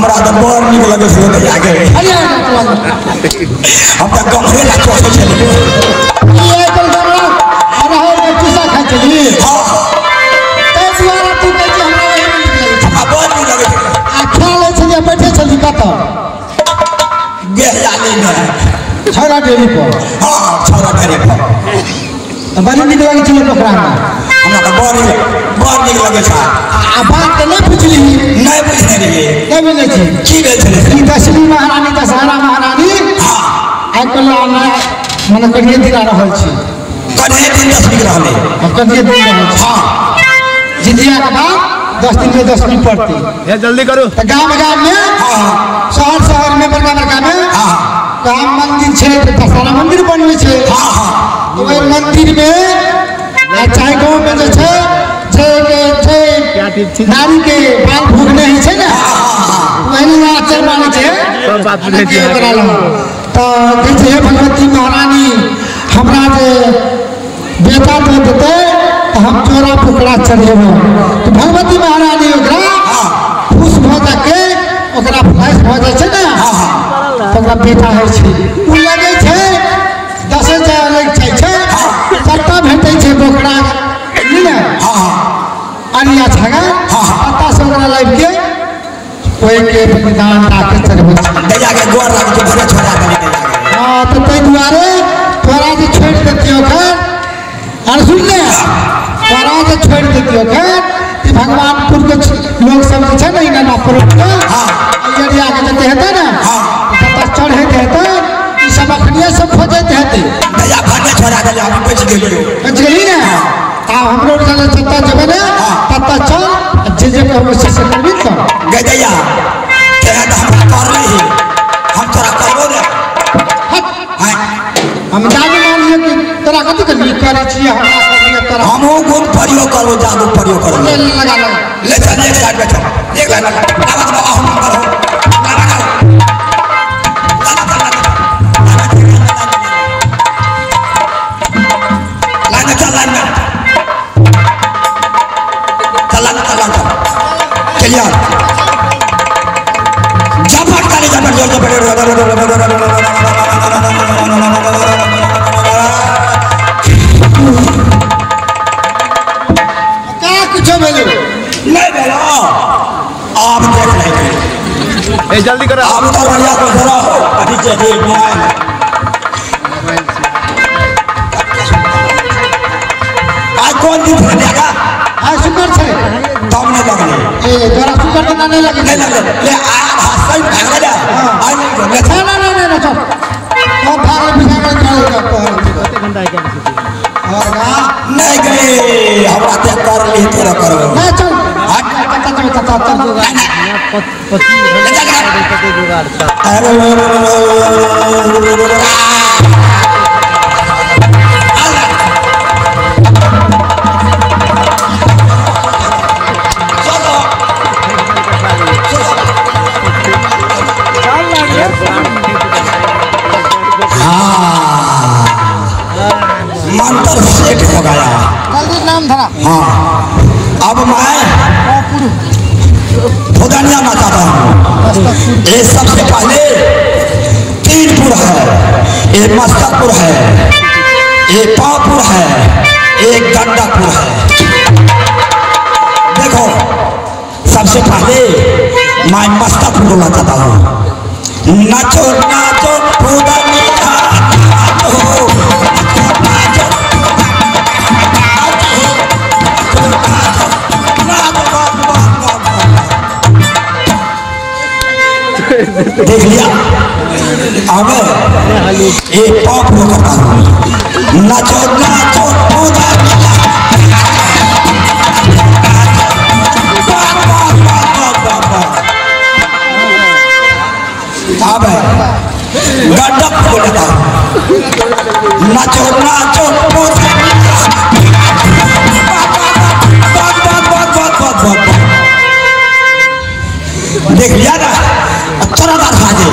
हमरा तो बड़ निक लगे से तो आगे हम तो गंभीर ना सोचे चली ये तो हमरा रहे के चूसा खा चली हां ते दुआरा तू के हमरा वही निक लगे हमरा बड़ निक लगे आ खेले छ जे बैठे चली कत गेहयाली में छोरा डेरी पर हां छोरा डेरी पर बड़ी निक लगे चले पोखरा में हमरा तो बड़ निक लगे छ आ बात तो नहीं पूछली नहीं पूछने रहिए नहीं बोले छी की भेल छले की दशमी महारानी दशहरा महारानी हां आइ कल माने कनिए दिन रहल छी कन्हे दिन 10 दिन रहले कनिए दिन रहल छी हां जितिया के बाद 10 दिन में दशमी पड़ती ये जल्दी करो तो गांव में हां शहर में बड़का में हां काम मंदिर छे दशहरा मंदिर बनले छे हां हां तो ओइ मंदिर में चाहे गांव में जे छे नारी के बाल भोगने ही छे ना वही आचर माने छे सब बात बुझे छी तो कहै छे भगवती महारानी हमरा जे बेटा दे देते तो हम चोरा पुकड़ा चढ़ेबो तो भगवती महारानी ओकरा खुश भ जाके ओकरा फ्लैश भ जाय छे ना तो ओकरा बेटा है छे उ लगे छे 10,000 लग छे सट्टा भेटै छे बोकड़ा नहीं ना हां अनिया छगा पत्ता से ओकरा लाइव के कोई के बलिदान ताके चढ़बे दैया के गोर लाग के भरे छोड़ा देने के लागे हां तो तै दुआरे तोरा जे छोड़ देतियो खर और सुन ले तोरा जे छोड़ देतियो खर कि भगवानपुर के लोग सब छै ना इना पर हां एरिया के जते हेतै ना हां पत्ता चढ़े हेतै ई सब अखनिए सब खोजत हेतै दैया भागे छोड़ा दे हम बच गेली ना हमरो चल सत्ता जब ना पत्ता चल जे हम से करबी तो गदैया तेरा तो हम कर रही हम तोरा करबो रे हम जादू मान लियो कि तोरा कथि करबी करे छी हमरा करबी तोरा हमहु गुण प्रयोग करबो जादू प्रयोग करबो लगा ले चल एक साइड बैठो एक लाइन लगा बाबा हम करो ए जल्दी करो आप तो बढ़िया को जरा अभी चाहिए मोबाइल आज कौन दिन देगा आज शुक्र छे दम नहीं लगने ए तोरा शुक्र नहीं लगे नहीं लगे ले हाथ भाग जा आज नहीं ले ना चल हम भाग बिना कर कितने घंटा है क्या और नहीं गए हमरा ते कर ली तेरा करो ना चल हट मंत्र सेट हो गया जल्दी नाम धरा हाँ अब मैं भोदनिया माता हूँ ये सबसे पहले 3 पुर है ये मस्तकपुर है ये पाँवपुर है एक गंडापुर है देखो सबसे पहले मैं मस्तकपुर बोलना चाहता हूँ नाचो नाचो भोदनिया देख लिया अब एक पॉप में करता हूँ नाचो नाचो अब गड्ढा को लेता हूँ नाचो नाचो देख लिया ना थोड़ा बार खाजे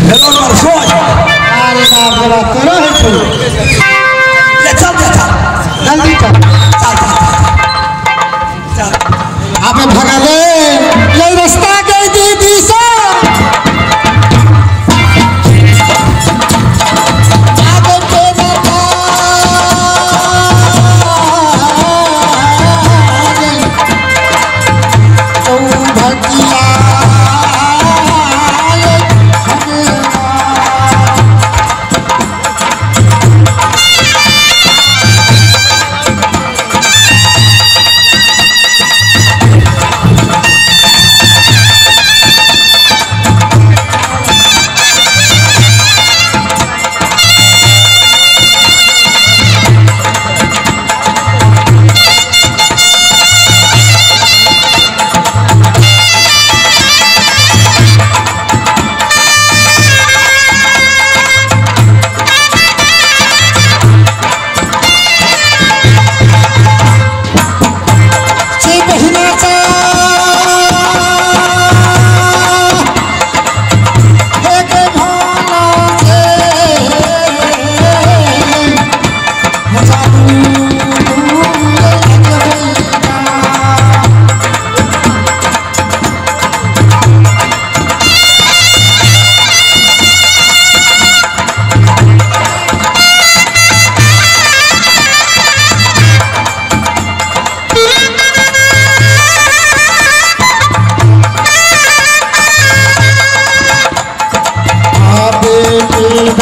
हेलो मरसोज अरे बाप रे बाप करो है तू ले चल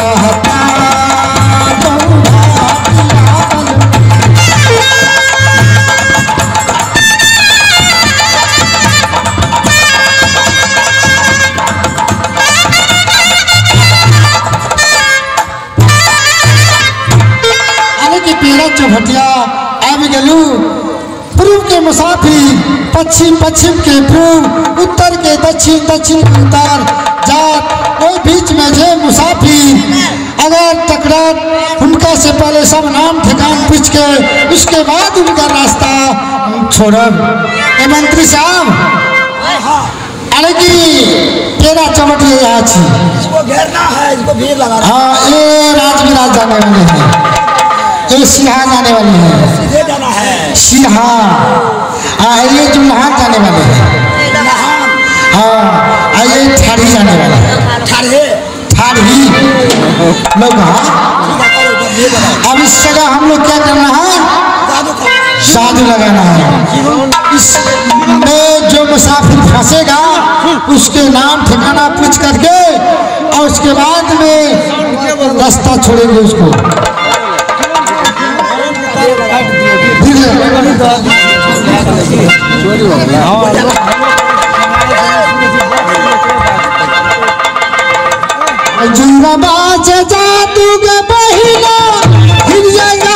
रहता पेरा चौभटिया आब गलू पूर्व के मुसाफिर पश्चिम पश्चिम के पूर्व उत्तर के दक्षिण दक्षिण के उत्तर जात कोई बीच में जे मुसाफिर अगर टकरात उनका से पहले सब नाम ठिकान पूछ के उसके बाद उनका रास्ता छोड़ब। मंत्री साहब अरे की पेरा चौभटिया यहाँ इसको घेरना है, इसको भीड़ लगाना। हाँ ये राजविराज जाने वाले हैं, ये सिरहा जाने वाले हैं, सीधे जाना है सिरहा। हाँ ये जुल्हान जाने वाले हैं, हाँ ये ठाड़ी जाने वाले हैं, ठाड़ी लोग। हाँ अब इस जगह हम लोग क्या करना है, जादू लगाना है। इसमें जो मुसाफिर फंसेगा उसके नाम ठिकाना पूछ करके और उसके बाद में रास्ता छोड़ेंगे उसको। जिंदाबाद जादू के बहिना हिल जाएगा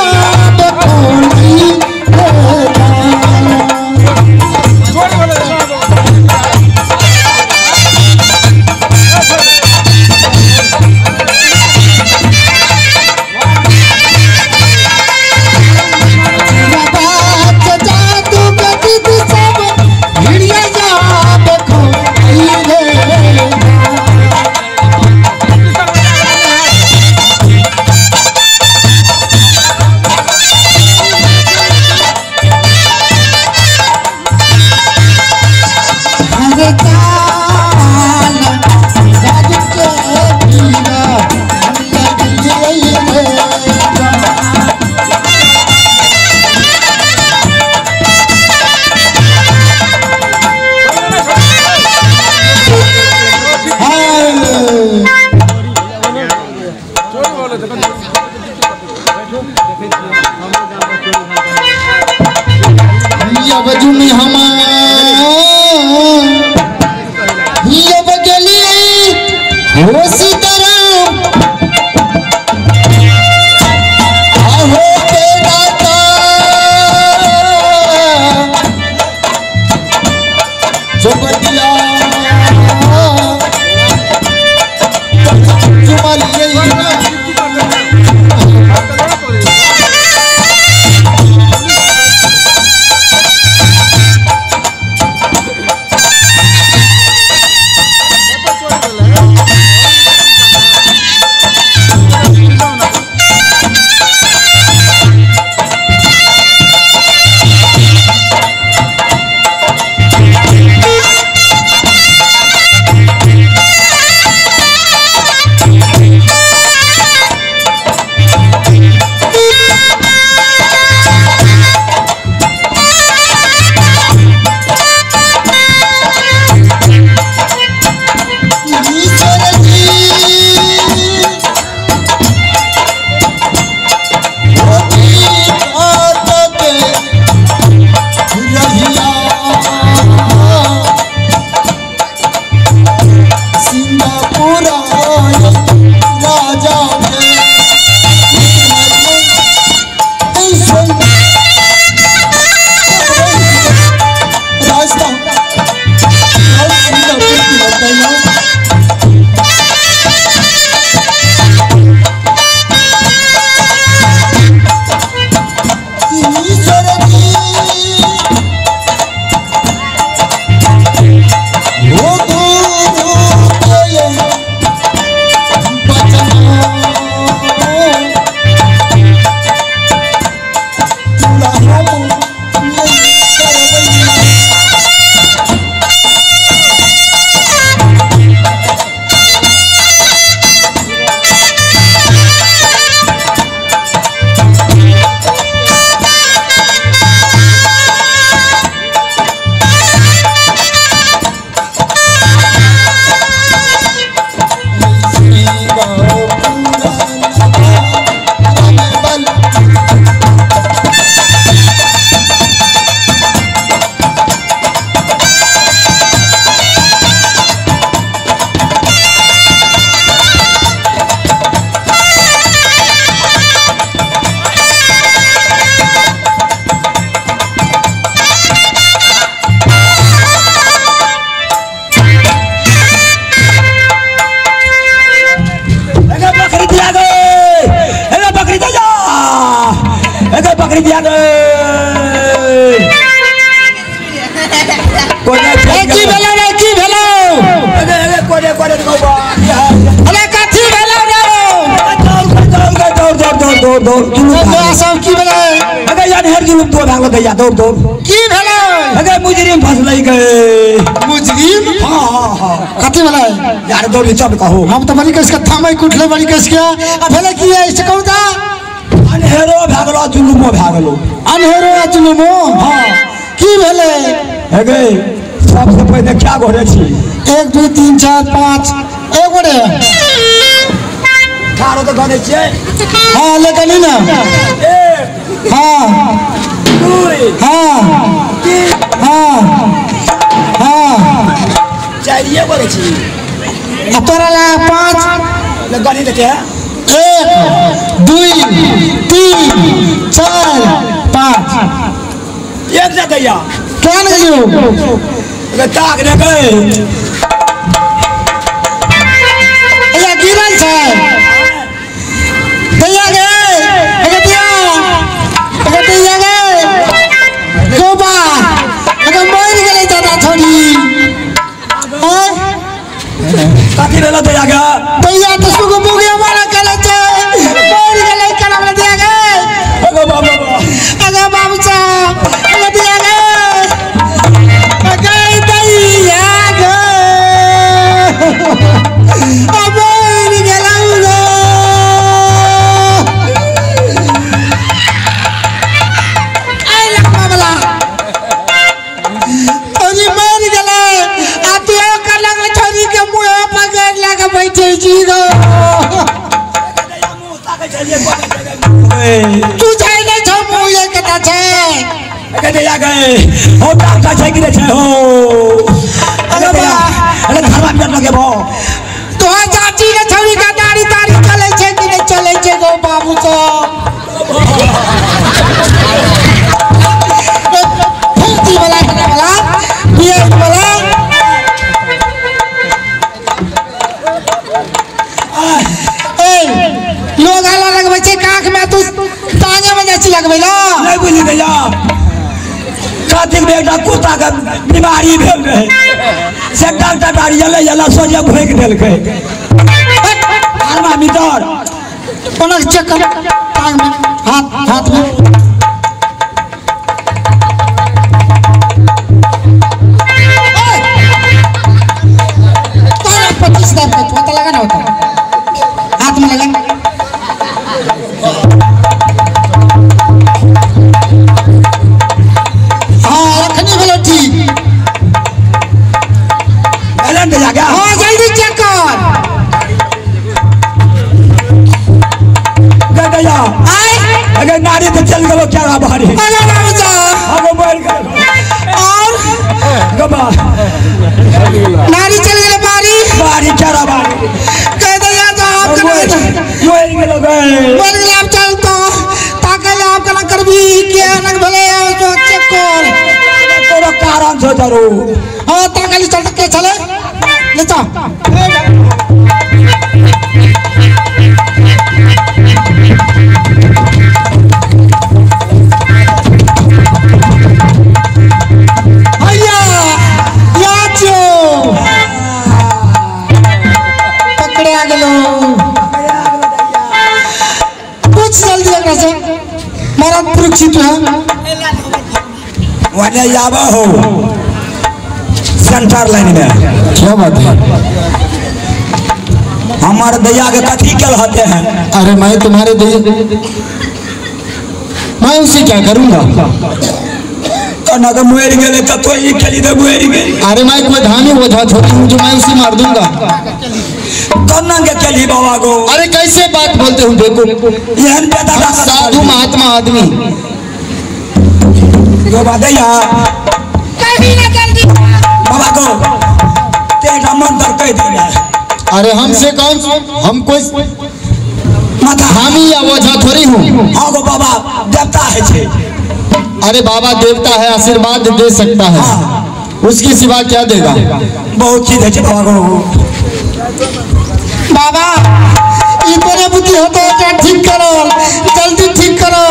दैया गे कोने की भेलो रे की भेलो अरे कोने कोने को अरे कथी भेलो रे दौड़ तो सब की भेलो अरे यार हर जुलूम तो भागो दैया दौड़ की भेलो अरे मुजरिम फंस गए मुजरिम हां कथी भेलो यार दौड़ी चल कहो हम तो बड़ी कस के थामे कुटले बड़ी कस के आ भेले की है से कहू ता अनहेरो भागलो जुलूमो भागलो अनहेरो जुलूमो हां की भेले हे गे सबसे पहले क्या घोड़े छी 1 2 3 4 5 एक घोड़े खारो तो घोड़े छी हां लेकिन ना एक हां 2 हां 3 हां चाहिए घोड़े छी आ तोरा ला 5 ले गाड़ी लेते हैं 1 2 3 4 5 एक जा दैया क्या गयो अरे ताक रे गए या गिरल छै दैया गे अगे दैया गे गोबा अगे मर गेलै दादा छोड़ी कथी भेलो दैया गे दैया तो सुगो मुगे वाला करे छै मर गेलै कना वाला दैया गे अगे बाबा अगे बाबू सा अगे दैया गे अगे दैया गे अबोर गेलौ रे आई लखमा वाला ओरी मर गेलै आ तू कर लग छोरी के मुंह पकड़ लगा बैठे छी गो दैया मुंह ताके चलिए कोने तू जाई नै छौ मुंह ये कता छै अगे दैया गए हो डाका छै कि छै हो अगे दैया अरे धरवा पेट लगे भो तो चाची ने छोरी का दाढ़ी चले छै कि नै चले छै गो बाबू तो फूटी वाला ये वाला ए लोग आला लगबै छै काख में तू टांगे में जाची लगबै ला नहीं बुझी दैया कातिक में एकटा कुत्ता के बीमारी भेल रहे से डॉक्टर डारी जले सोजे भोंक देलकै थर्मामीटर कोना चेक कर टांग में हाथ में तोरा 25 दाम का छोटा लगा ना होता हाथ में लगा रखनी वाला ठीक एलन दैया गया हाँ जल्दी चेक कर दैया आए अगर नारी तो चल गलो क्या बाहरी अरे बाबू जा अब मोबाइल कर और गबा नारी चल गए बारी चारा बारी कह दे यार तो आप यो एक गेलो गए बोल गए आप चल तो ताकल आप कना करबी के नक भले तो चेक कर तोरो कारण छो जरो हां ताकल चल के चले ले जा भैया याचो पकड़े आ गेलो कुछ जल्दी एकरा से मारा सुरक्षित है वने आवा हो सेंटर लाइन में क्या बात है हमारे दैया के कथी कल होते हैं अरे मैं तुम्हारे मैं उसे क्या करूंगा कना के मुएर गेले त तो ई खेली दे मुएर गेली अरे मैं कोई धामी बोझा छोटी हूँ जो मैं उसे मार दूंगा कना के खेली बाबा को अरे कैसे बात बोलते हो देखो यहन बेटा हम साधु महात्मा आदमी जो दैया कभी ना जल्दी बाबा को तेरा मंत्र कह दिया अरे हमसे कौन हम कोई माथा हामी या बोझा थोड़ी हूँ हाँ गो बाबा देवता है छे अरे बाबा देवता है आशीर्वाद दे सकता है उसके सिवा क्या देगा बहुत चीज है छे बाबा को बाबा ये तोरे बुद्धि होता है ठीक करो, जल्दी ठीक करो,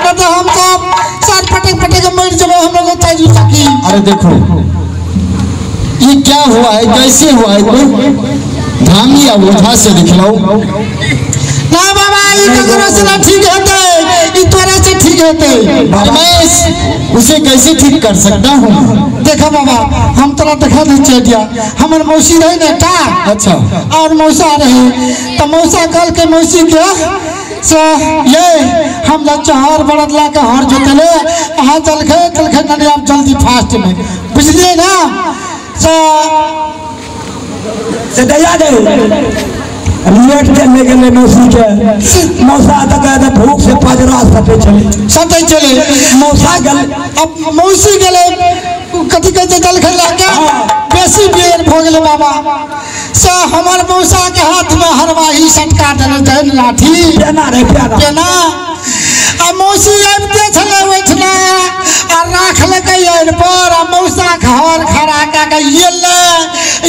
नहीं तो हम सब साथ पटक पटक मर जाओ, हम लोग ताजू सकी। अरे देखो ये क्या हुआ है, कैसे हुआ है, कोई धामी या ओझा से दिखलाओ। ना बाबा ये ककरो से ना ठीक होते, ये तोरे से ठीक होते। मैं उसे कैसे ठीक कर सकता हूँ? देखा बाबा हम तोरा दिखा दी चेटिया, हमारे मौसी रहे ना टा, अच्छा और मौसा रहे तो मौसा कल के मौसी के से ये हम लोग चहर बड़द ला के हर जोतले वहाँ चलखे नदी आप जल्दी फास्ट में बुझलिए ना। से दया दे लेट चलने के लिए मौसी के मौसा तक भूख से पजरा सटे चले मौसा गल अब मौसी गले कथी कहते जल खेला के बेसी बेर हो गए बाबा से हमार मौसा के हाथ में हरवाही सटका देने लाठी पेना रे पेना आ मौसी आबते छले ओठना आ राख लके यार पर आ मौसा घर खड़ा का ये ले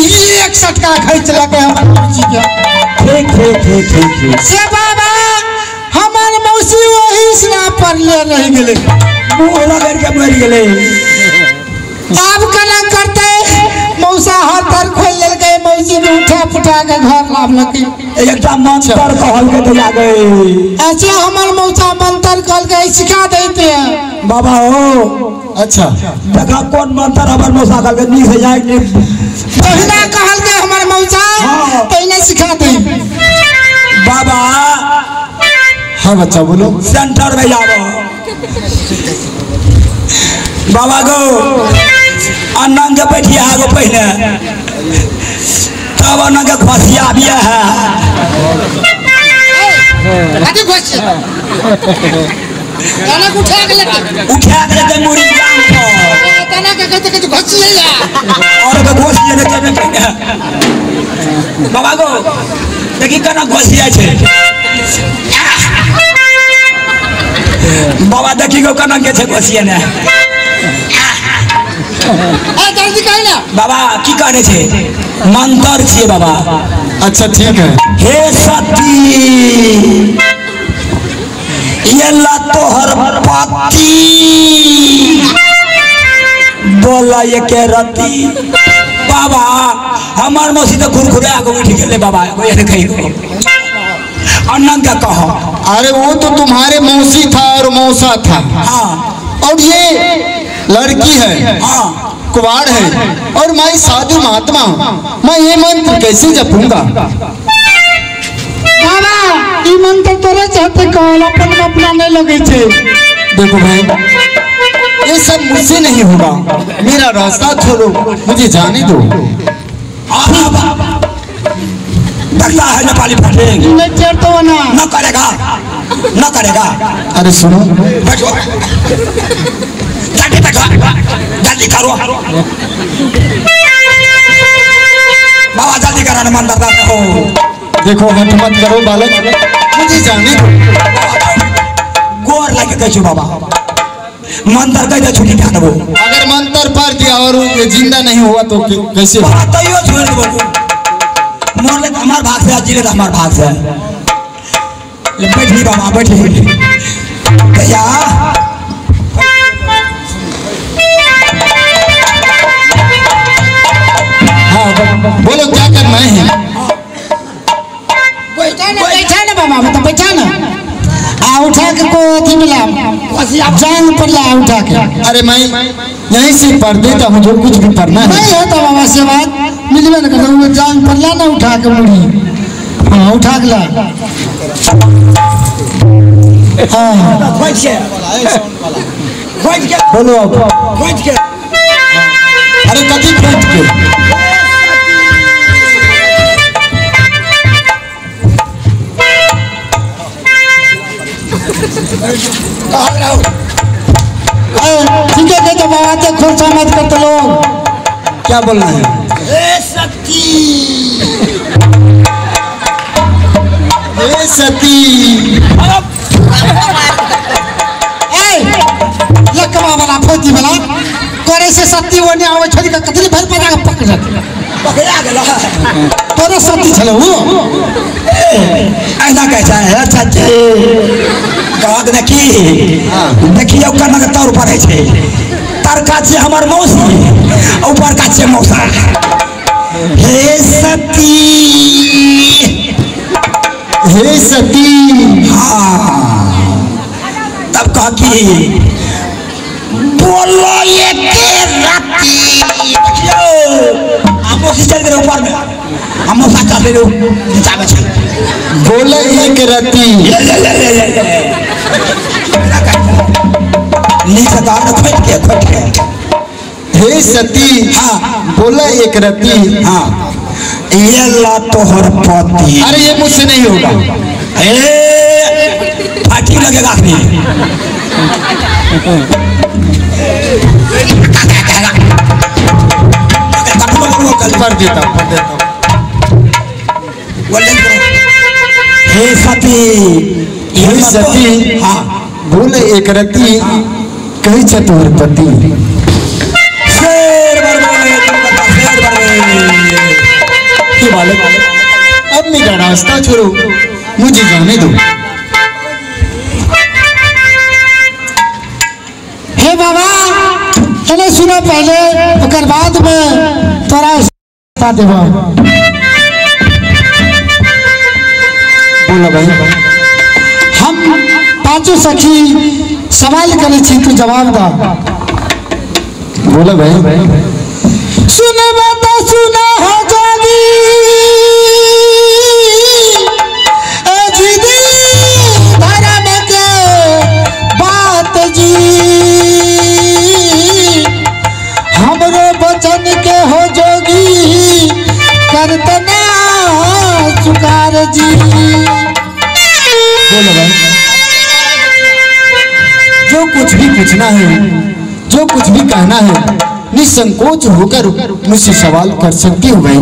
एक सटका खींच लके हमार मौसी के ठीक से बाबा हमार मौसी वही स्ना पर ले रह गेले मुंह लगा के मर गेले। अब कला करते मौसा हाथ पर खोल लेके मौसी ने उठा फुटा के घर लाभ लकी एकटा मंत्र कहल के दया गए। ऐसे हमार मौसा मंत्र कहल के सिखा देते हैं बाबा हो। अच्छा देखा कौन मंत्र हमार मौसा कहल के नी से जाए तहिना कहल के हमार मौसा तहिना सिखा दे। बाबा हाँ बच्चा बोलो। सेंटर में जाओ बाबा गो अनंग बैठिया गो पहले तब अनंग खसिया भी है अरे घोषिया तना उठा के लेके मुड़ी जाम पर तना के कहते घोषिया और के घोषिया लेके बाबा गो देखी कना घोषिया छे बाबा देखी गो कना के छे घोषिया ने जल्दी कह ना बाबा की करे छे मंत्र छे बाबा। अच्छा ठीक है। हे सती ये ला तोहर पाती बोला ये के रती बाबा हमार मौसी तो खुरखुरे आगो उठ गेले बाबा ये देखई को अनंत का कहो। अरे वो तो तुम्हारे मौसी था और मौसा था। हाँ और ये लड़की है, हाँ कुवाड़ है और मैं साधु महात्मा हूँ, मैं ये मंत्र कैसे जपूंगा? बाबा ई मंत्र तोरे चाहते कहल अपन अपना नहीं लगे छे। देखो भाई ये सब मुझसे नहीं होगा, मेरा रास्ता छोड़ो, मुझे जाने दो। लगता है नेपाली फटेंगे नहीं चढ़ तो ना न करेगा। अरे सुनो बैठो जल्दी बैठो जल्दी करो बाबा जल्दी करो मन दर्द हो। देखो हट मत करो बालक, मुझे जाने दो। गोर लगे कैसे बाबा मंत्र कैसे छुट्टी क्या दो। अगर मंत्र पढ़ दिया और ये जिंदा नहीं हुआ तो कैसे? तैयो छोड़ दो मोरले हमार भाग से जिले हमार भाग से बैठी बाबा बैठी भैया हाँ बोलो क्या करना है? बैठा ना बाबा मतलब बैठा ना आ उठा के को अथी मिला जान पर ला उठा के। अरे मैं यहीं से पढ़ देता हूँ जो कुछ भी पढ़ना है। नहीं होता बाबा से बात मिलवे न करता वो जान पर ला ना उठा के मुड़ी। हाँ उठा के ला हाँ बोलो अब। अरे कथी बैठ के ठीक है तो बाबा तो खुर्चा मत करते लोग। क्या बोलना है? हे सती हे सती लकवा वाला फोती वाला करे से सती वो नहीं आवे छोड़ी का कतली भर पड़ा पकड़ जाती पकड़ा गया तोरे सती छले वो ऐसा कैसा है अच्छा कहत ने की देखिए करना के तौर पर है तरका छे हमर मौसी ऊपर का छे मौसा हे सती हाँ तब कह की बोलो ये राती देखियो मौसी चल गए ऊपर में हम मौसा चल रहे नीचा में चल बोले एक रति नीचे दाल खोट के हे सती हाँ बोले एक रति हाँ ये ला तोहर पति अरे ये मुझसे नहीं होगा ए फाटी लगेगा अपनी कर देता हूँ हे सती हे सती हाँ बोले एक रति कही चतुर पति शेर की बालक अब मेरा रास्ता छोड़ो मुझे जाने दो हे बाबा चले सुनो पहले ओकर बाद में तोरा बता देबो बोला भाई हम पांचों सखी सवाल करे छी तू जवाब दा बोला भाई सुने बात सुना हो जागी ए जीदी धर्म के बात जी हमरो बचन के हो जोगी करतना चुकार जी बोला भाई जो कुछ भी पूछना है जो कुछ भी कहना है निसंकोच होकर मुझसे सवाल कर सकती हो भाई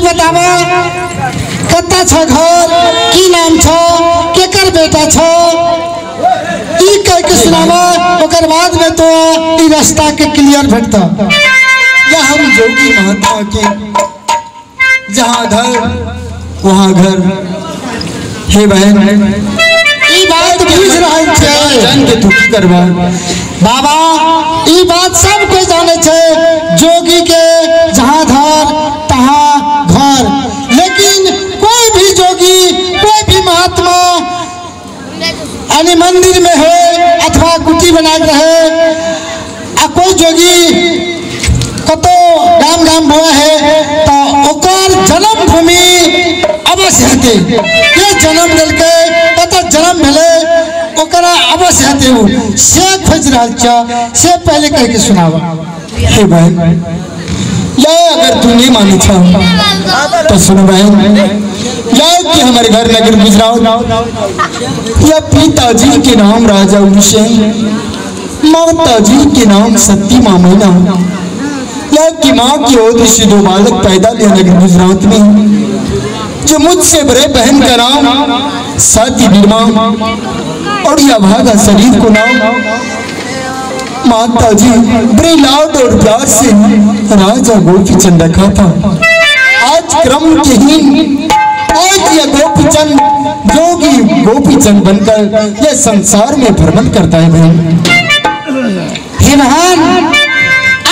बतावा कत्ता छ घर की नाम छ केकर बेटा छ ई कह के सुनावा ओकर बाद में तो ई रास्ता के क्लियर भेटता। या हम जोगी महात्मा के जहाँ घर वहाँ घर। हे बहन ई बात बुझ रहल छै जान के तू की करबा। बाबा ई बात सब कोई जाने छे जोगी के जहाँ घर तहाँ घर, लेकिन कोई भी जोगी कोई भी महात्मा यानी मंदिर में है अथवा कुटी बना के रहे आ कोई जोगी कतो गाम गाम हुआ है तो ओकर जन्म भूमि अवश्य हेते के जन्म दिलके कतो जन्म भेले ओकरा अवश्य हेते उ से खोज रहल छ से पहले कह के सुनावा। हे बहन या अगर तू नहीं मानी छ तो सुन बहन, या कि हमारे घर नगर गुजरात या पिताजी के नाम राजा हुसैन, माताजी के नाम सती मामीना, या कि माँ की ओर से 2 बालक पैदा लिया नगर गुजरात में, जो मुझसे बड़े बहन का नाम सती बीरमा और या भागा शरीर को नाम माता जी बड़े लाड और प्यार से राजा गोपीचंद रखा था। आज क्रम के ही आज यह गोपीचंद जोगी गोपीचंद बनकर यह संसार में भ्रमण करता है बहन। हे महान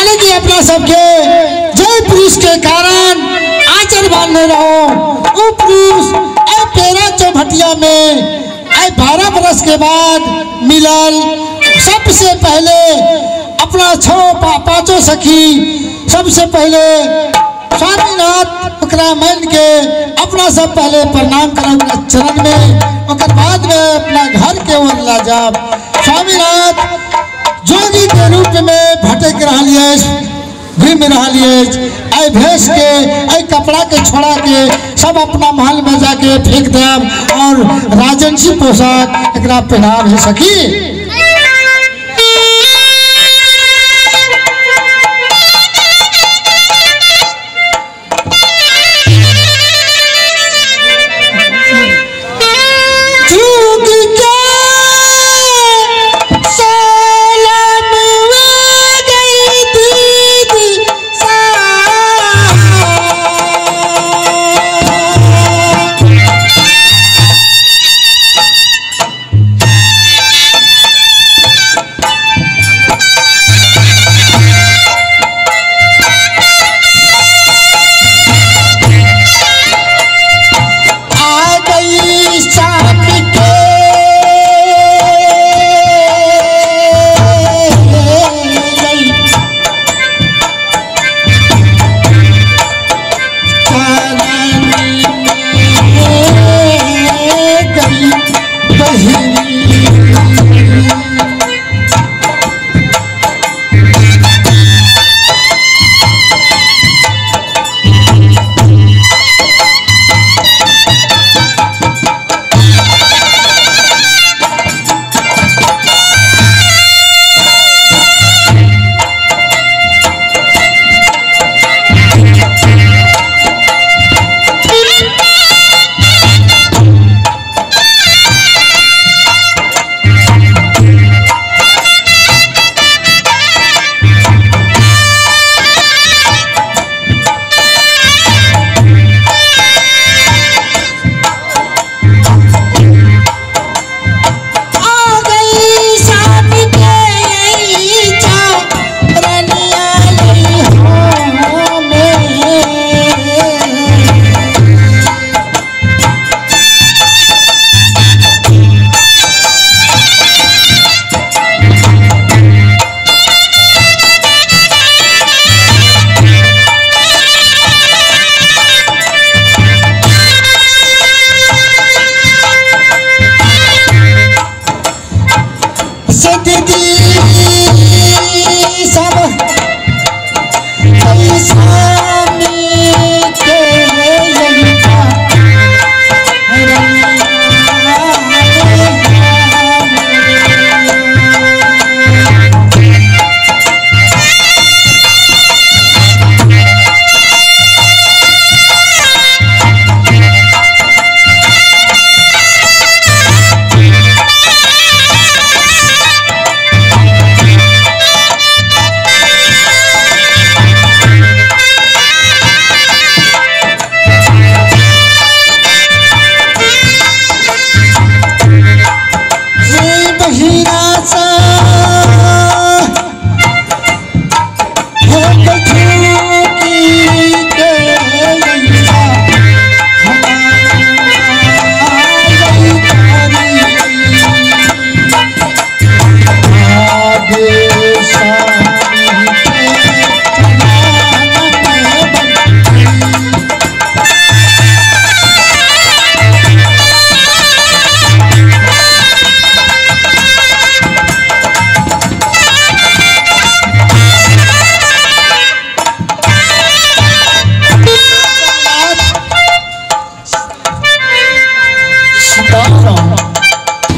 अलग ही अपना सबके जय पुरुष के कारण आचर बांधने रहो वो पुरुष ऐ पेरा चौभटिया में ऐ 12 बरस के बाद मिलल। सबसे पहले अपना 5 सखी सबसे पहले स्वामीनाथ ओकरा मान के अपना सब पहले प्रणाम करब चरण में, ओकर बाद में अपना घर के ओर ला जाब। स्वामीनाथ जोगी के रूप में भटक रहा घूम रहा आई भेस के आई कपड़ा के छोड़ा के सब अपना महल में जाके फेंक देब और राजंशी पोशाक एकरा पहनाब है सखी।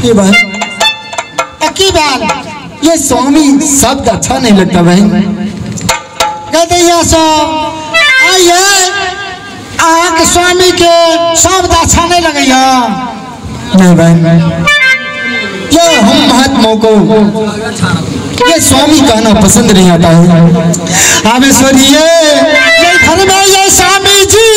ये बहन की बात ये स्वामी शब्द अच्छा नहीं लगता बहन। कहते यह सब आइए के स्वामी के शब्द अच्छा नहीं लगैया। नहीं बहन, ये हम महात्माओं को ये स्वामी कहना पसंद नहीं आता है। आवेश्वरीय ये घर में ये स्वामी जी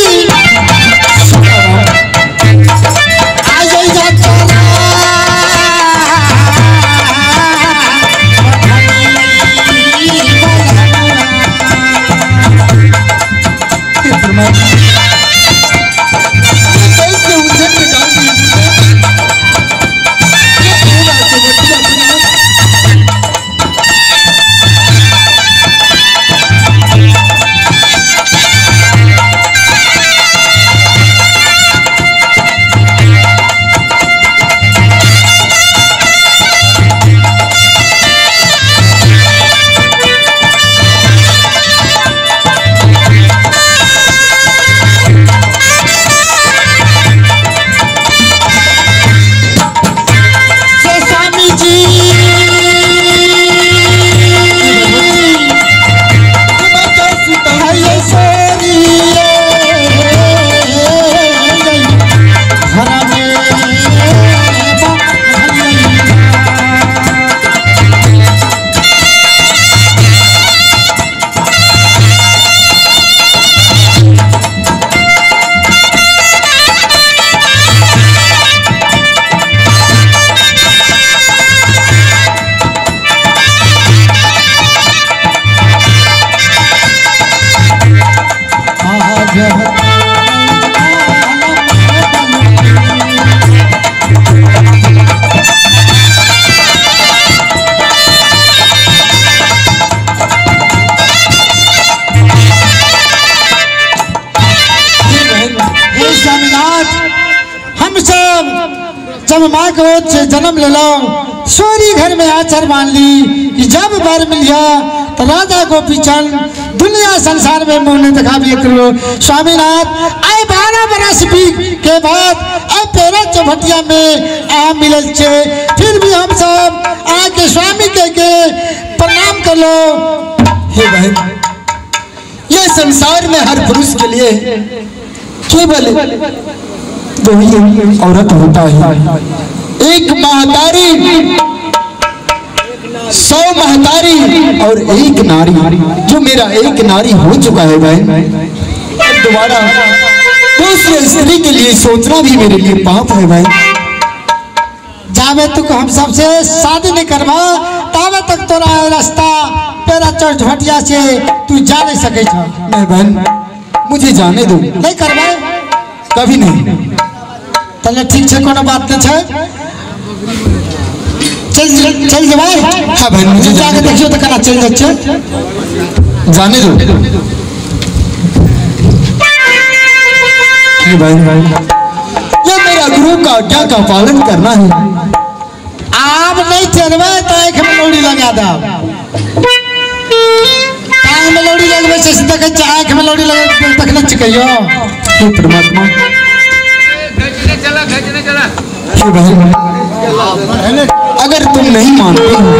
जब माँ को से जन्म ले लो सोरी घर में आचर मान ली कि जब बर मिलिया तो राजा गोपीचंद दुनिया संसार में मुंह ने दिखा भी करो। स्वामीनाथ आए 12 बरस भी के बाद अब पेरा चौभटिया में आ मिलल छे, फिर भी हम सब आके स्वामी के प्रणाम कर लो। हे बहन, ये संसार में हर पुरुष के लिए केवल दो ही औरत होता है, एक महतारी 100 महतारी और एक नारी। जो मेरा एक नारी हो चुका है बहन, अब दोबारा दूसरे स्त्री के लिए सोचना भी मेरे लिए पाप है बहन। जावे तू हम सबसे शादी नहीं करवा तावे तक तोरा रास्ता पेरा चौभटिया से तू जा नहीं सके छो। नहीं बहन, मुझे जाने दो। नहीं करवा कभी नहीं। तले ठीक है, कोनो बात नहीं है, चल जवाई। हाँ बहन, मुझे जाके देखियो तो कना चल जाच्छे, जाने दो। भाई ये मेरा गुरु का आज्ञा का पालन करना है। आप नहीं चलवे तो एक में लोड़ी लगा दो, टांग में लोड़ी लगवे से सीधा के आंख में लोड़ी लगा तक न चिकइयो। हे परमात्मा, हे बहन, अगर तुम नहीं मानते हो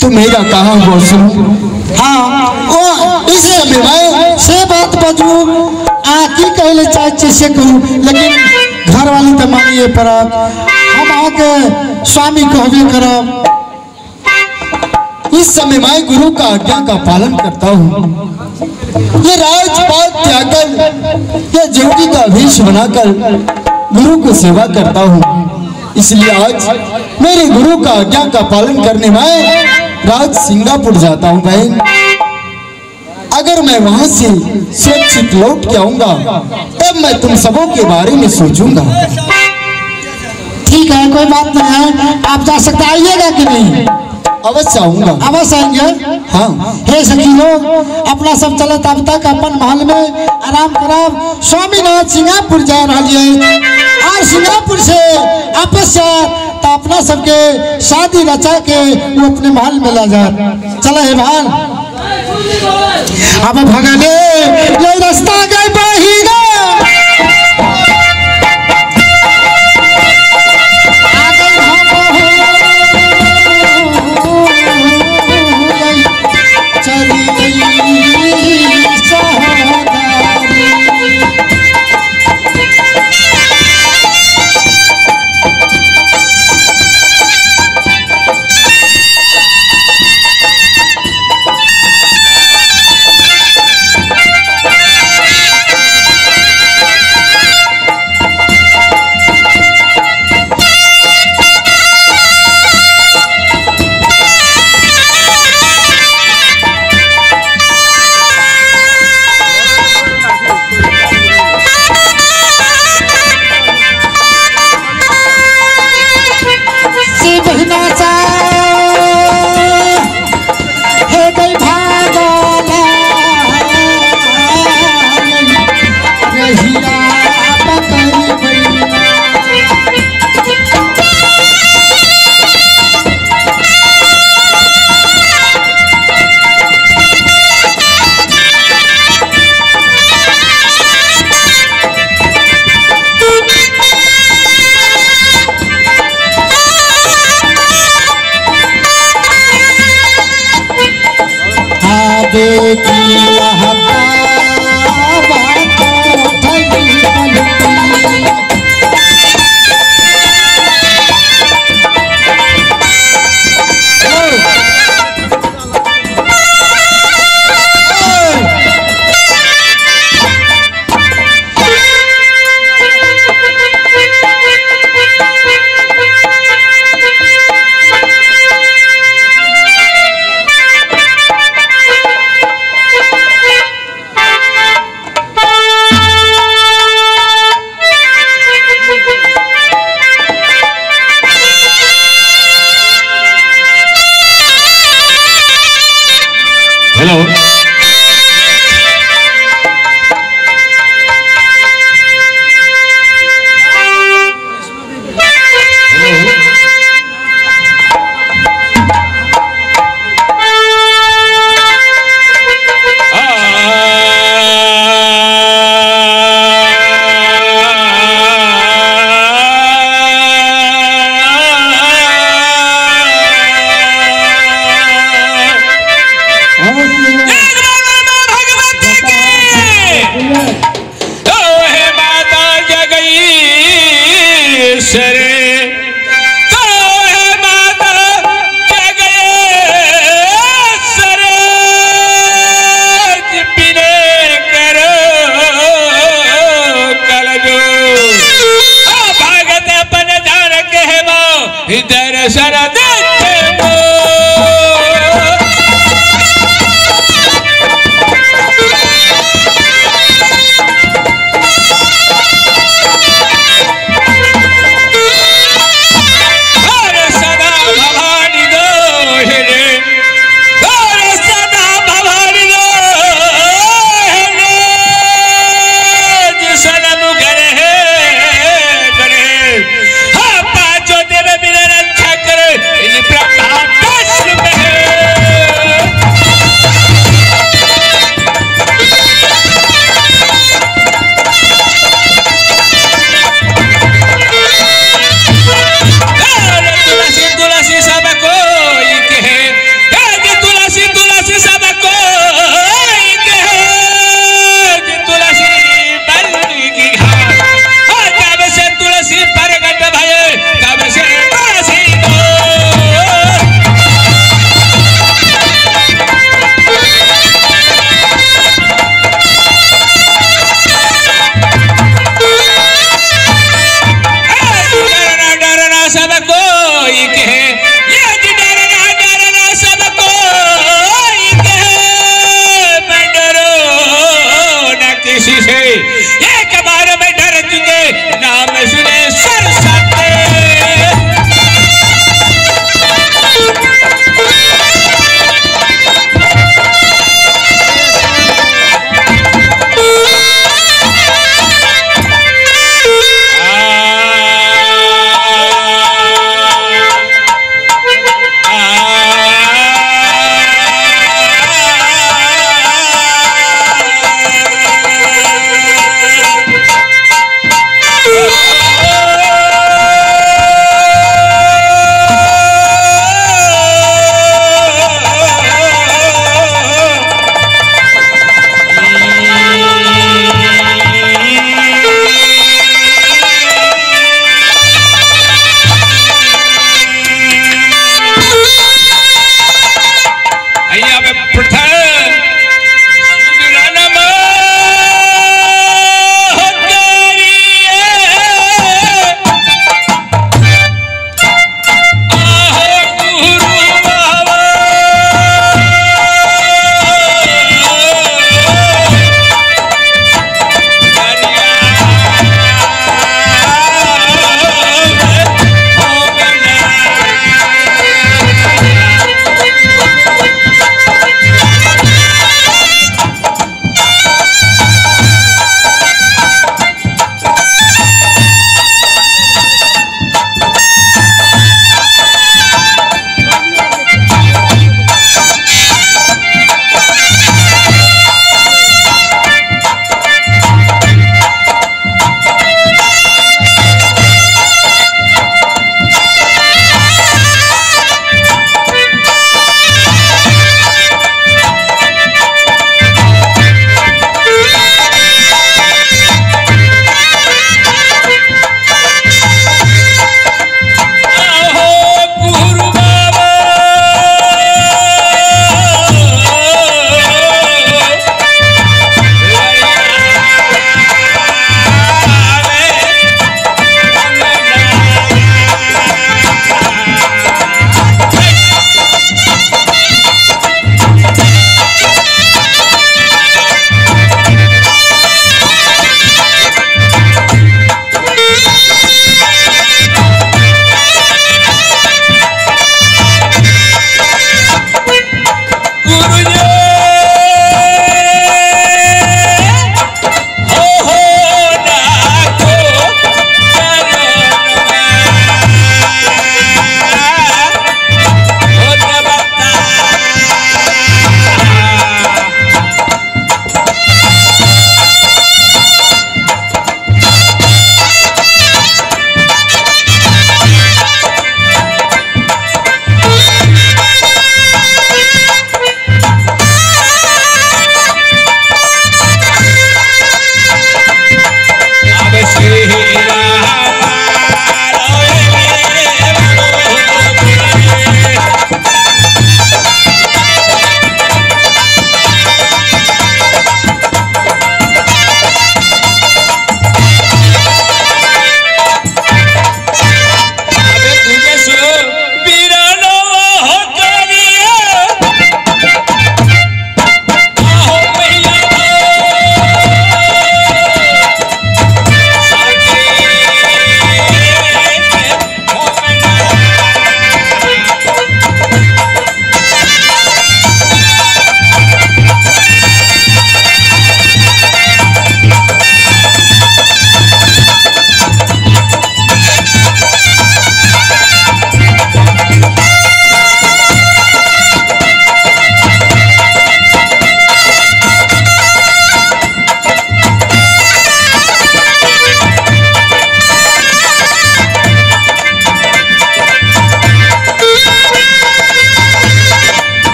तो मेरा कहा हुआ सुनो। हाँ ओ इस समय से बात बजू आकी कहले चाहे से कहूँ, लेकिन घर वाली तो मानिए पर हम आके स्वामी कहबे करब। इस समय मैं गुरु का आज्ञा का पालन करता हूँ। ये राजपाट त्यागकर या जोगी का वेश बनाकर गुरु को सेवा करता हूँ। इसलिए आज मेरे गुरु का आज्ञा का पालन करने में राज सिंगापुर जाता हूँ बहन। अगर मैं वहां से सुरक्षित लौट के आऊंगा तब मैं तुम सबों के बारे में सोचूंगा। ठीक है, कोई बात नहीं है, आप जा सकते, आइएगा कि नहीं? अवश्य आऊंगा। अवश्य आएंगे। हाँ हे सखी लोग, अपना सब चलत अब तक अपन महल में आराम करब। स्वामीनाथ सिंगापुर जा रही है और सिंगापुर से वापस तो अपना सबके शादी रचा के वो अपने महल में ला जा। चला है भान, अब भगने ये रास्ता गए बहिना देखी लहका बात ठगी बनती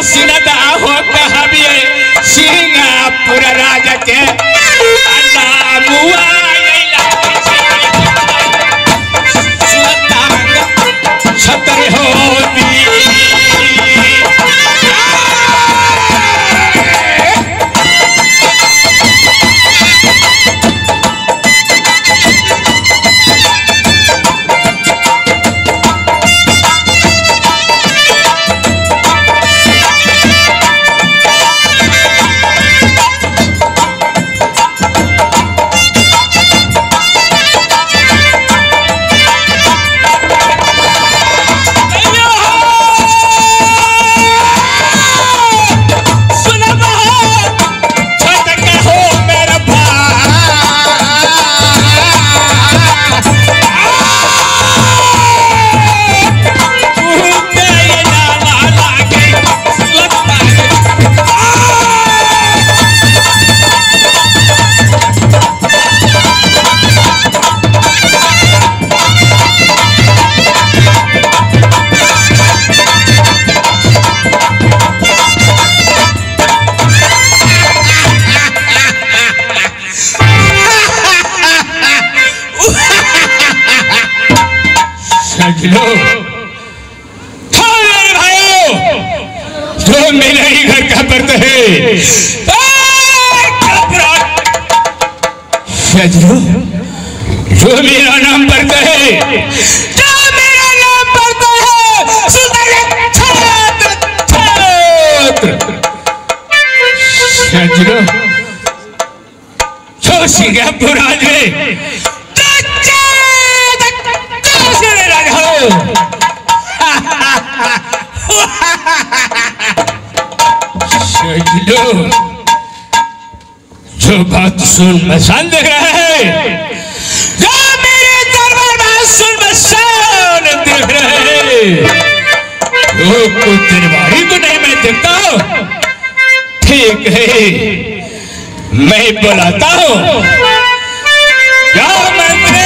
सुनता हो कहाबिए सिंगापुर राजा के नामुआ छतर होती जो मेरे ही घर का बर्द है जो मेरा नाम बर्द है जो मेरा नाम बर्द है छत्र जो सिंगापुर आज जो बात सुन मसान देख रहा है जो मेरे दरबार में सुन मसान देख रहा है वो कुछ दरबारी को नहीं मैं देखता हूँ ठीक है मैं बुलाता हूँ क्या मंत्री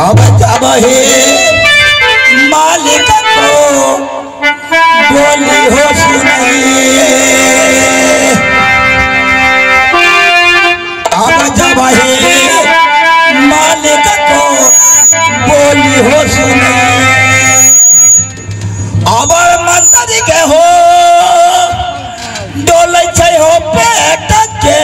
अब जब हे मालिक को बोली हो सुनिए अब जब हे मालिक को बोली हो सुनिए अब मंत्री के हो डोले छे हो पेट के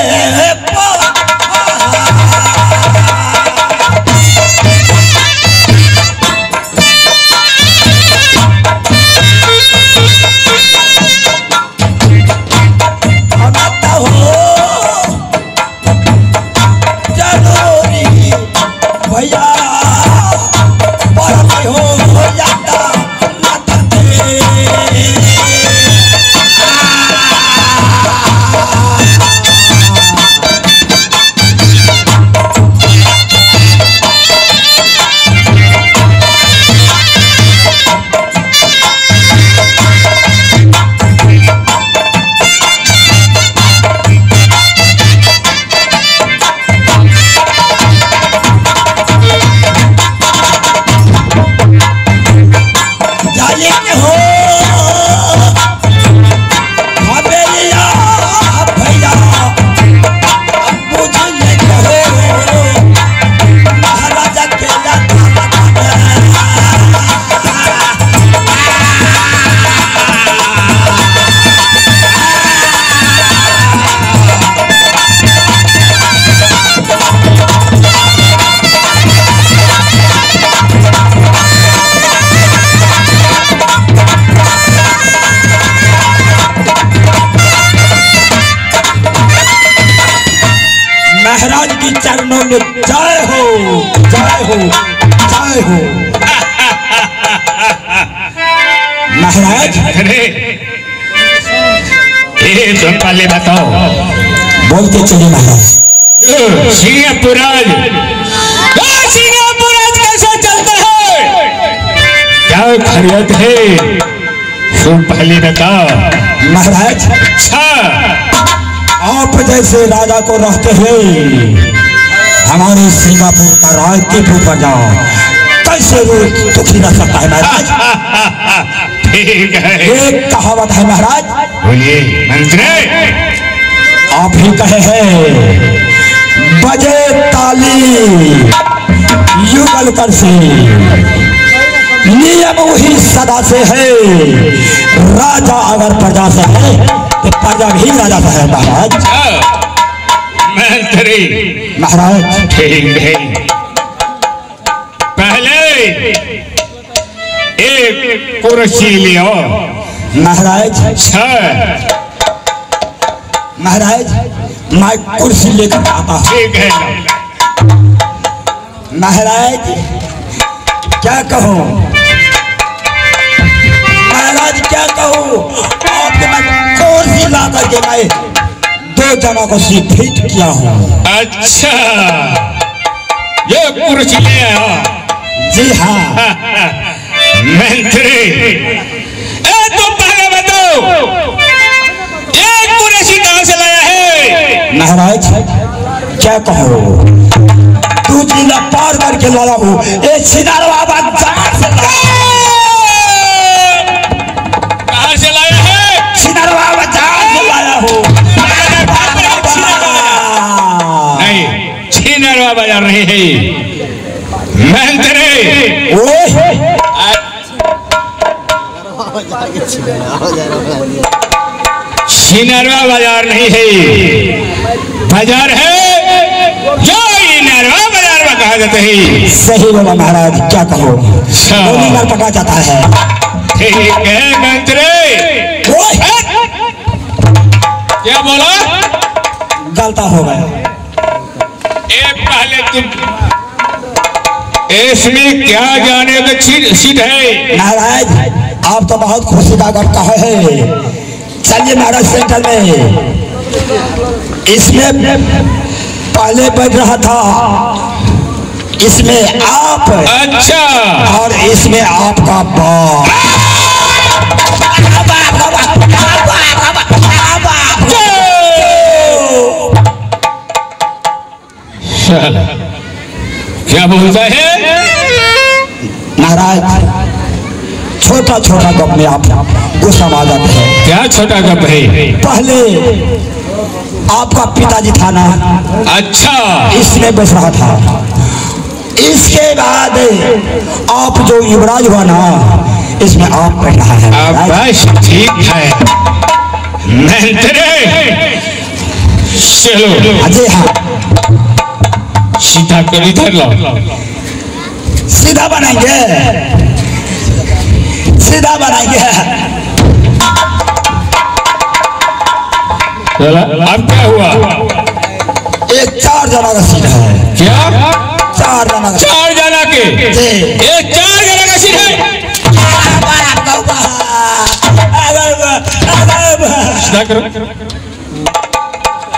महाराज की चरणों में जय हो जय हो जय हो। महाराज ये तुम पहले बताओ। बोलते चलिए महाराज। सिंगापुर कैसे चलता है, क्या खरीद है, तुम पहले बताओ। महाराज अच्छा आप जैसे राजा को रहते हुए हमारे सिंगापुर का राज टीपू पर जाओ, कैसे वो दुखी रह सकता है महाराज? ठीक है, एक कहावत है महाराज, बोलिए मंत्री। आप ही कहे हैं बजे ताली युगल कर से, नियम वही सदा से है, राजा अगर प्रजा से है तो प्रजा भी राजा से है महाराज। मंत्री महाराज ठीक है, पहले एक कुर्सी लियो। महाराज महाराज मैं कुर्सी लेकर आता हूँ। ठीक है, महाराज क्या कहूँ महाराज, क्या कहूँ आपके मैं कुर्सी ला करके मैं 2 जना को सीट फिट किया हूँ। अच्छा ये कुर्सी ले आया। जी हाँ मंत्री तुम पहले बताओ ये कुर्सी कहाँ से लाया है? महाराज क्या कहो, 2 जिला पार करके लाया हूँ, एक सिनारवा बाजार से कहाँ से लाया है? सिनारवा बाजार से लाया हूँ। नहीं, छिनरवा बाजार नहीं है मंत्री। ओए छिनरवा बाजार नहीं है, बाजार है जो नरवा बाजार में कहा जाता है। सही बोला महाराज, क्या कहो गोली मार पका जाता है। ठीक है मंत्री। क्या बोला? गलता हो गया। एक पहले तुम इसमें क्या जाने का सीट है? महाराज आप तो बहुत खुशी का गट कहे है। चलिए महाराज सेंटर में, इसमें पहले बैठ रहा था, इसमें आप अच्छा और इसमें आपका बाप। क्या बोलता है महाराज? छोटा छोटा गप में आप गुस्सा आ जाते हैं। क्या छोटा गप है? पहले आपका पिताजी था ना, अच्छा इसमें बस रहा था। इसके बाद आप जो युवराज हुआ ना, इसमें आप बैठ रहा है। अब बस ठीक है मंत्री, चलो जी हाँ, सीधा कर इधर लो। सीधा बनाएंगे, सीधा बनाएंगे। अब क्या हुआ? एक 4 जना का सीट है। क्या 4 जना का? 4 जना के? ये 4 जना का सीट है? सीधा करो।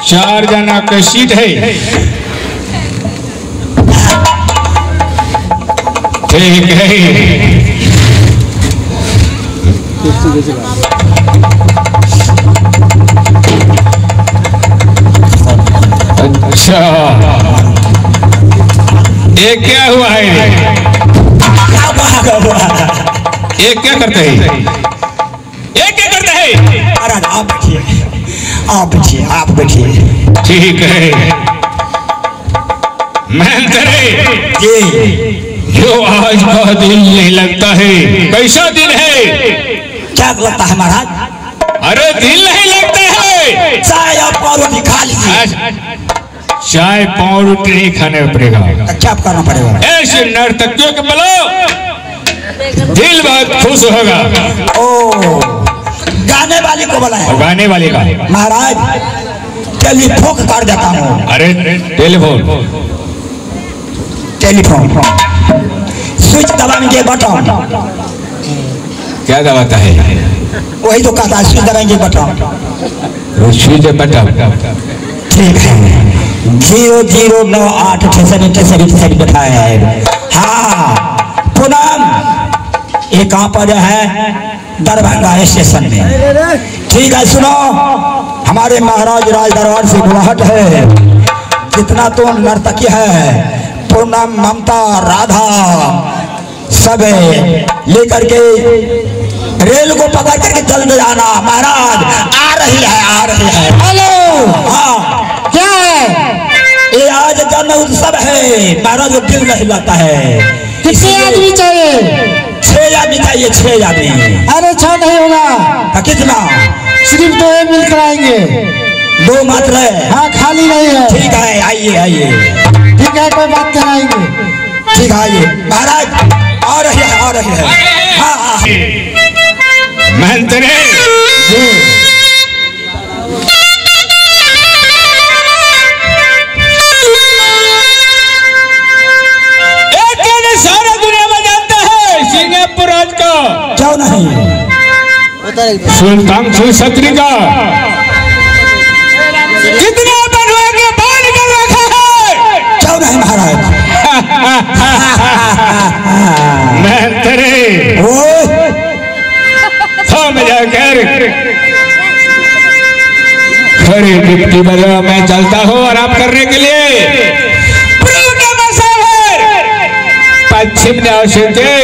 4 जना का सीट है। ठीक है, अच्छा ये क्या हुआ है? ये क्या करते हैं? ये क्या करते हैं? महाराज आप बैठिए, आप बैठिए, आप बैठिए। ठीक है मंत्री जी, जो आज का दिन नहीं लगता है, कैसा दिन है? क्या लगता है महाराज? अरे दिल नहीं लगता है। चाय और पाव रोटी खा लीजिए। चाय पाव रोटी नहीं खाने पड़ेगा। तो क्या करना पड़ेगा? ऐसे नर्तकियों के बोलो दिल बहुत खुश होगा। ओ गाने वाली को बुलाए। गाने वाले का महाराज टेलीफोन कर देता हूँ। अरे टेलीफोन टेलीफोन स्विच दबाएंगे बटन। क्या दबाता है? वही तो कहता है, स्विच दबाएंगे बटन। स्विच बटन ठीक है, 0098 87 बैठा है। हाँ पूनम, ये कहाँ पर है? दरभंगा स्टेशन में। ठीक है सुनो, हमारे महाराज राज दरबार से गुवाहट है, जितना तो नर्तकी है पूनम ममता राधा सब लेकर के रेल को पकड़ करके जल्द जाना। महाराज आ रही है। हेलो, हाँ क्या है? ये आज जन उत्सव है, महाराज दिल नहीं लगता है। कितने आदमी चाहिए? 6 आदमी चाहिए, 6 आदमी। अरे 6 नहीं होगा। कितना? सिर्फ 2 मिल कर आएंगे। 2 मात्र है? हाँ, खाली नहीं है। ठीक है, आइए। ठीक है, कोई बात नहीं, आएंगे। ठीक है, आइए। महाराज आ रही है। हाँ मंत्री सारा दुनिया में जानता है सिंगापुर राज का, क्यों नहीं? सुल्तान छत्री का कितने बनवा के बांध कर रखा है, क्यों नहीं महाराज? मंत्री थम जाकर खड़ी डिप्टी बजा, मैं चलता हूँ आराम करने के लिए। पश्चिम जा सके,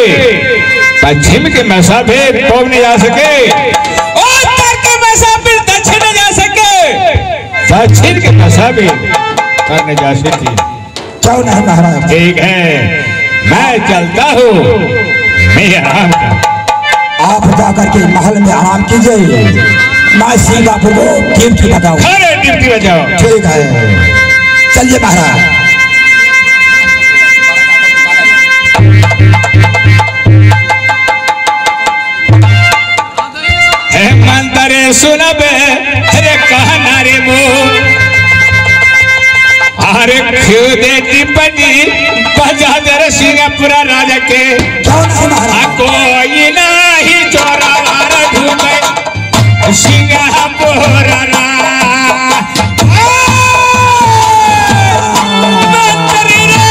पश्चिम के मसाफिर पूर्व नहीं जा सके, उत्तर के मसाफिर दक्षिण नहीं जा सके, दक्षिण के मसाफिर उत्तर नहीं जा सके। क्यों नहीं महाराज? ठीक है, मैं चलता हूँ, मैं आराम कर। आप जाकर के महल में आराम कीजिए, मैं सिंगापुर को ड्यूटी बताऊँ। खड़े ड्यूटी बजाओ। ठीक है, चलिए महाराज। मंतरे सुनबे अरे कहना रे मो, अरे क्यों देती पजी बजा दर सिंगापुरा राजा के, कोई नहीं जोरावर ढूंढे सिंगापुरा रा। मंतरी रे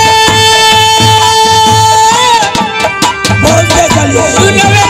बोलते चलिए। सुनबे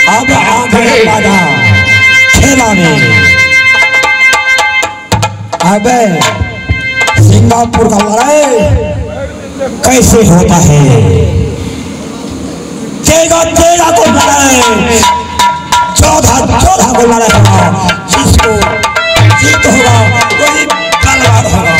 अब आगे बाधा खेला में। अबे सिंगापुर का लड़ाई कैसे होता है? तेगा को लड़ाई, 14 को लड़ाई होगा, जिसको जीत होगा वही तलवार होगा।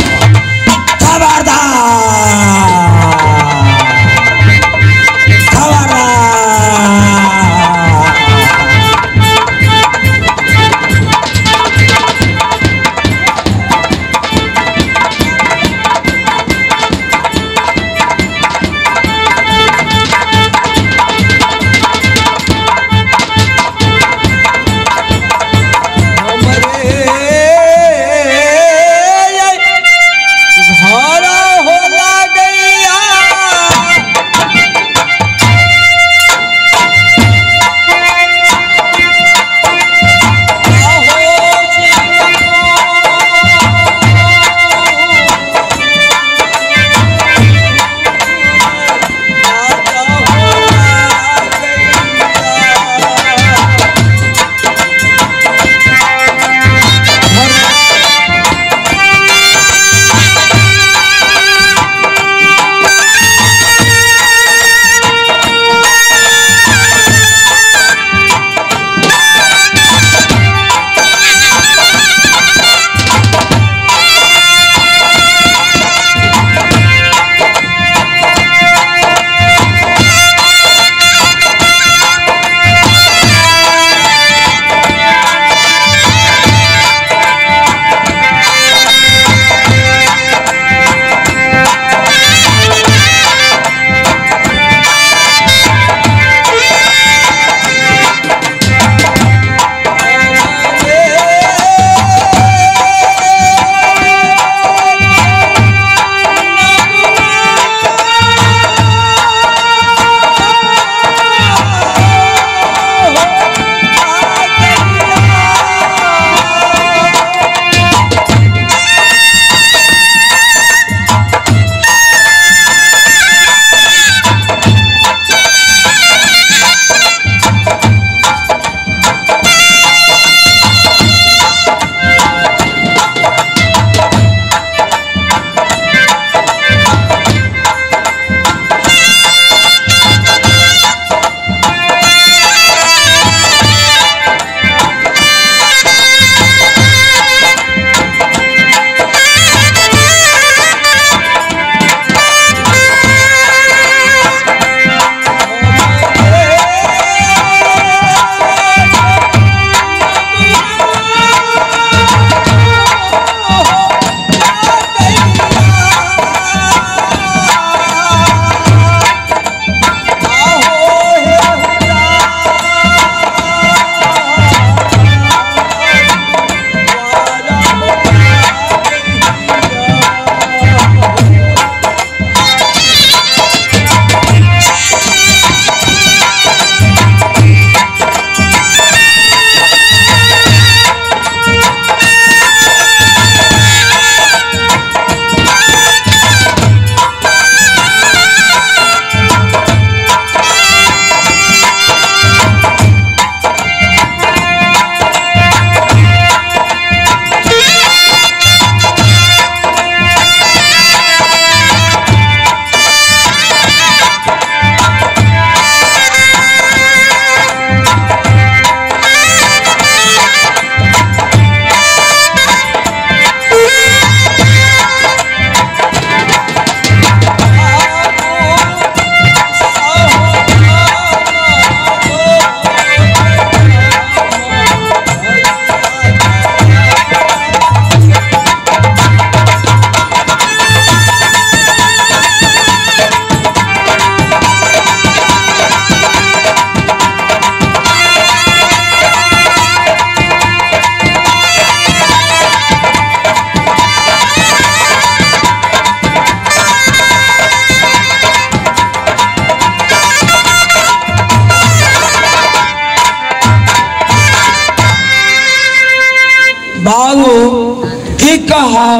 कहा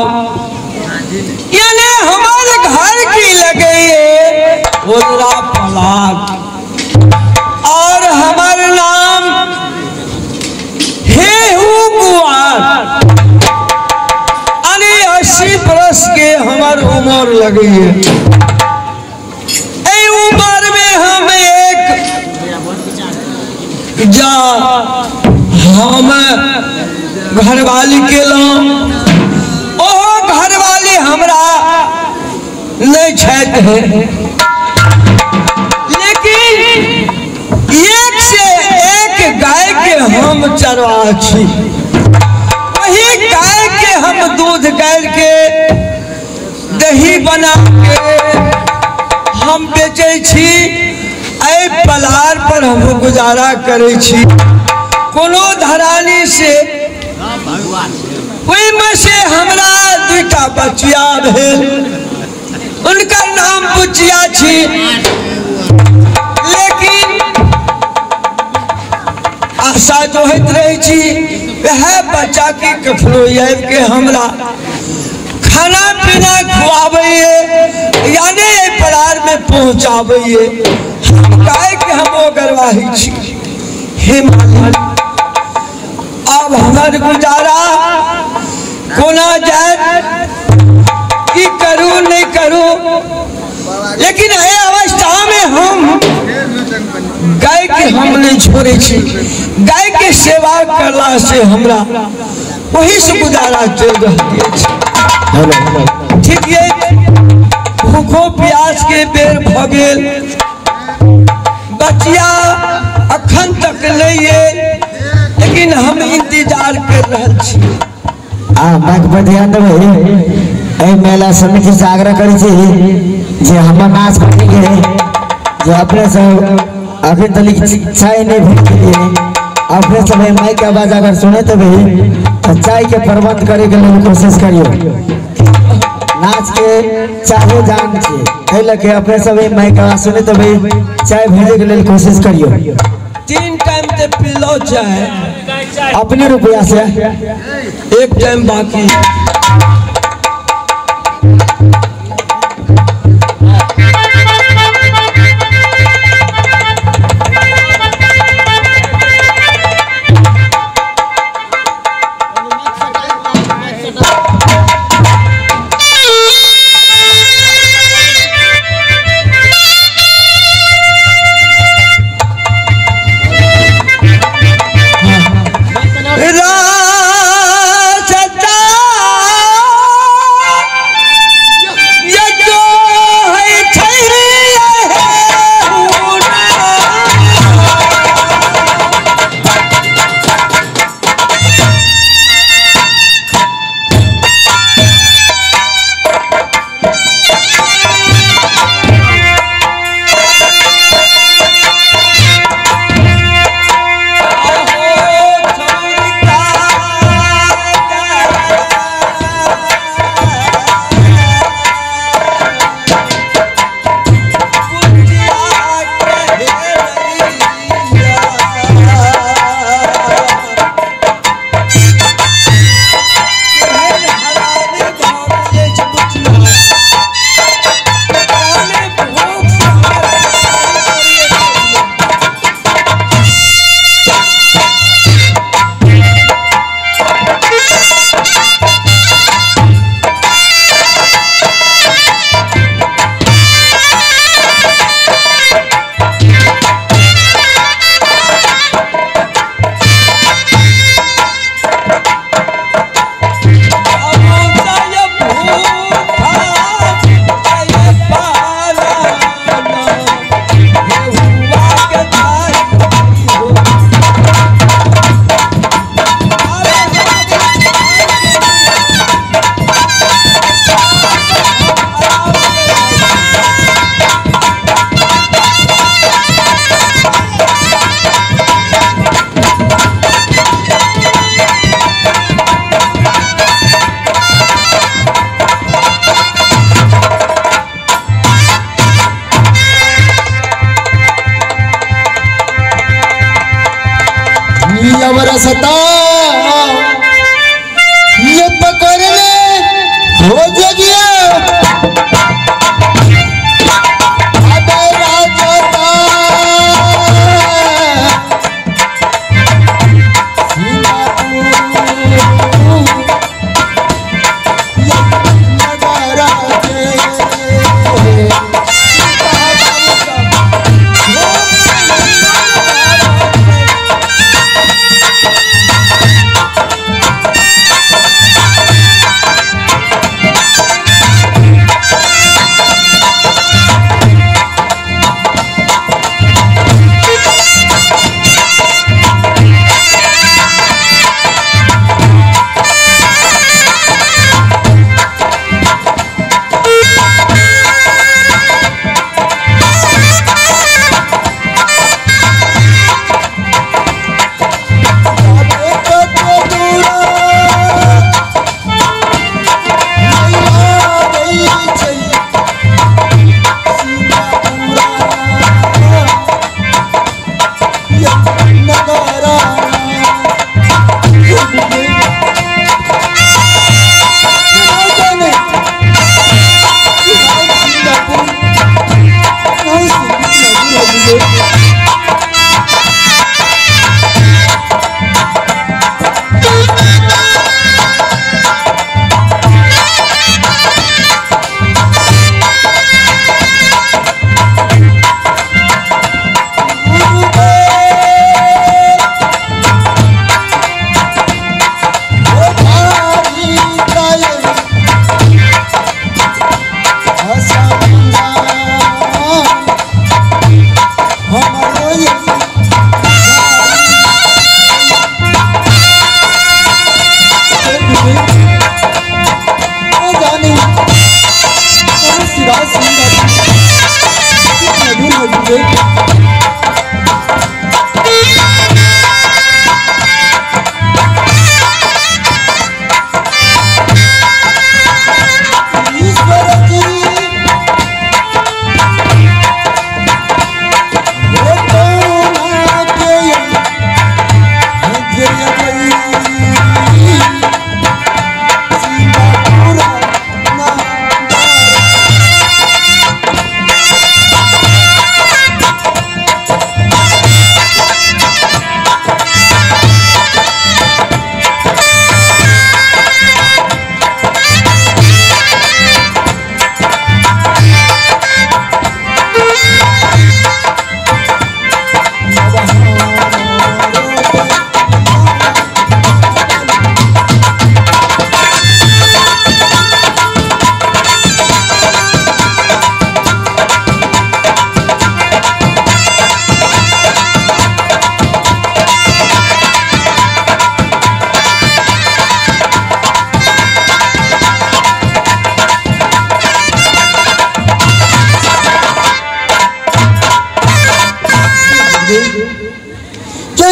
यानी हमारे घर की लगे उजरा पलाग और हमारा नाम हेहू कुआर। अरे 80 बरस के हमार उम्र लगी है। ए उम्र में हम एक जा हम घरवाली के ओ घरवाली हमरा नहीं छत है, लेकिन एक से एक गाय के हम चरवा छी। वही गाय के हम दूध गाय के दही बना के हम बेचे छी। ऐ पलार पर हम गुजारा करे छी। कोनो धरानी से वही में से हमरा दुटा बचिया भेल, उनका नाम बुचिया छी। लेकिन आशा जो होत रही छी वह बच्चा की कखनो आबि के हमरा खाना पीना खुआबैये यानी पलार में पहुँचाबैये। हम गाय के हम गरवाही छी। हे मालिक अब हमार गुजारा कोना जाए की करूं नहीं करूं, लेकिन ये अवस्था में हम गाय के हम नहीं छोड़े छी। गाय के सेवा करला से हमरा वही से गुजारा चल रही है। ठीक है, भूखो प्यास के बेर भ गेल, बचिया अखन तक नहीं, लेकिन हम इंतजार कर रहे छी। बात पर ध्यान देवे। मेला समिति से आग्रह करे जे हम नाच करेंगे जो अपने सब अभी तक चाय नहीं भेजे। अपने सब माइक के आवाज अगर सुने तो चाय के प्रबंध करे के लिए कोशिश करियो। नाच के चाहे जान के लगे अपने सब माइक के आवाज सुने तो चाय भेजे के लिए कोशिश करियो। 3 टाइम ते पिलो चाय अपने रुपया से, 1 टाइम बाकी। सता ये पकड़ ले हो जगिया अबे राजता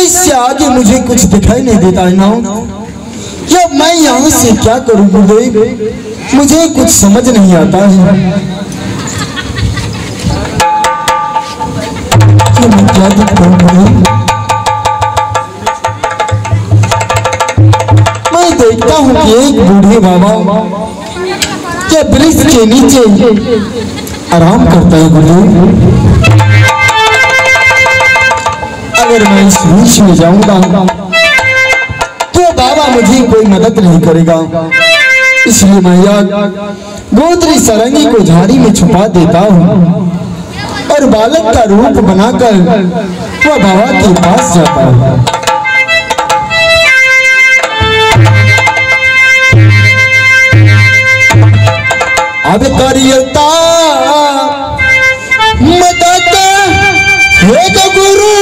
इससे आगे मुझे कुछ दिखाई नहीं देता है ना। क्या मैं यहाँ से क्या करूँ गुरुदेव, मुझे कुछ समझ नहीं आता है कि मैं क्या करूँ। मैं देखता हूँ कि एक बूढ़े बाबा क्या वृक्ष के नीचे आराम करता है गुरुदेव। अगर मैं इस वृक्ष में जाऊंगा तो बाबा मुझे कोई मदद नहीं करेगा, इसलिए मैं गोत्री सारंगी को झाड़ी में छुपा देता हूँ और बालक का रूप बनाकर वह बाबा के पास जाता है। अब करियता मदद हे तो गुरु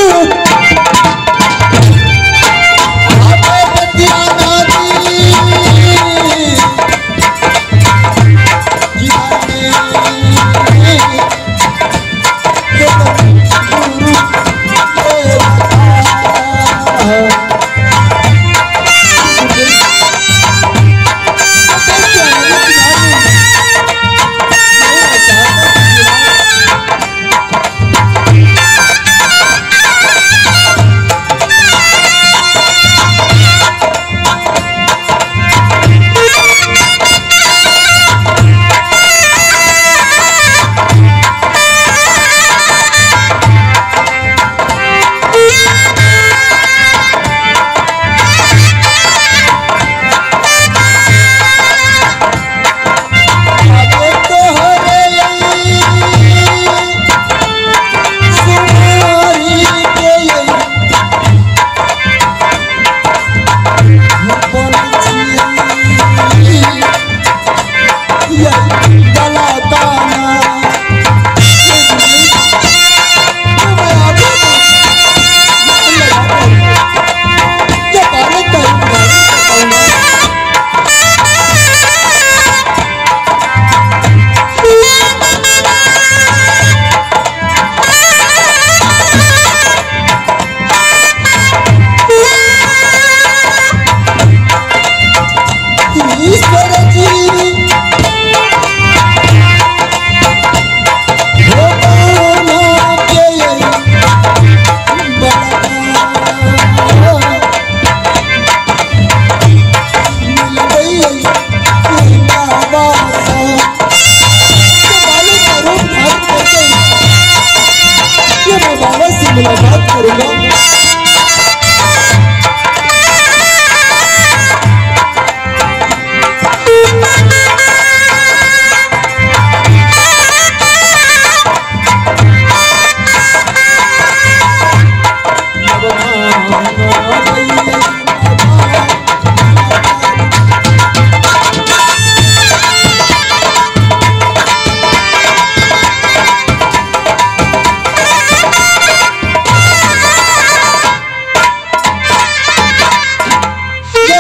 बात करूंगा।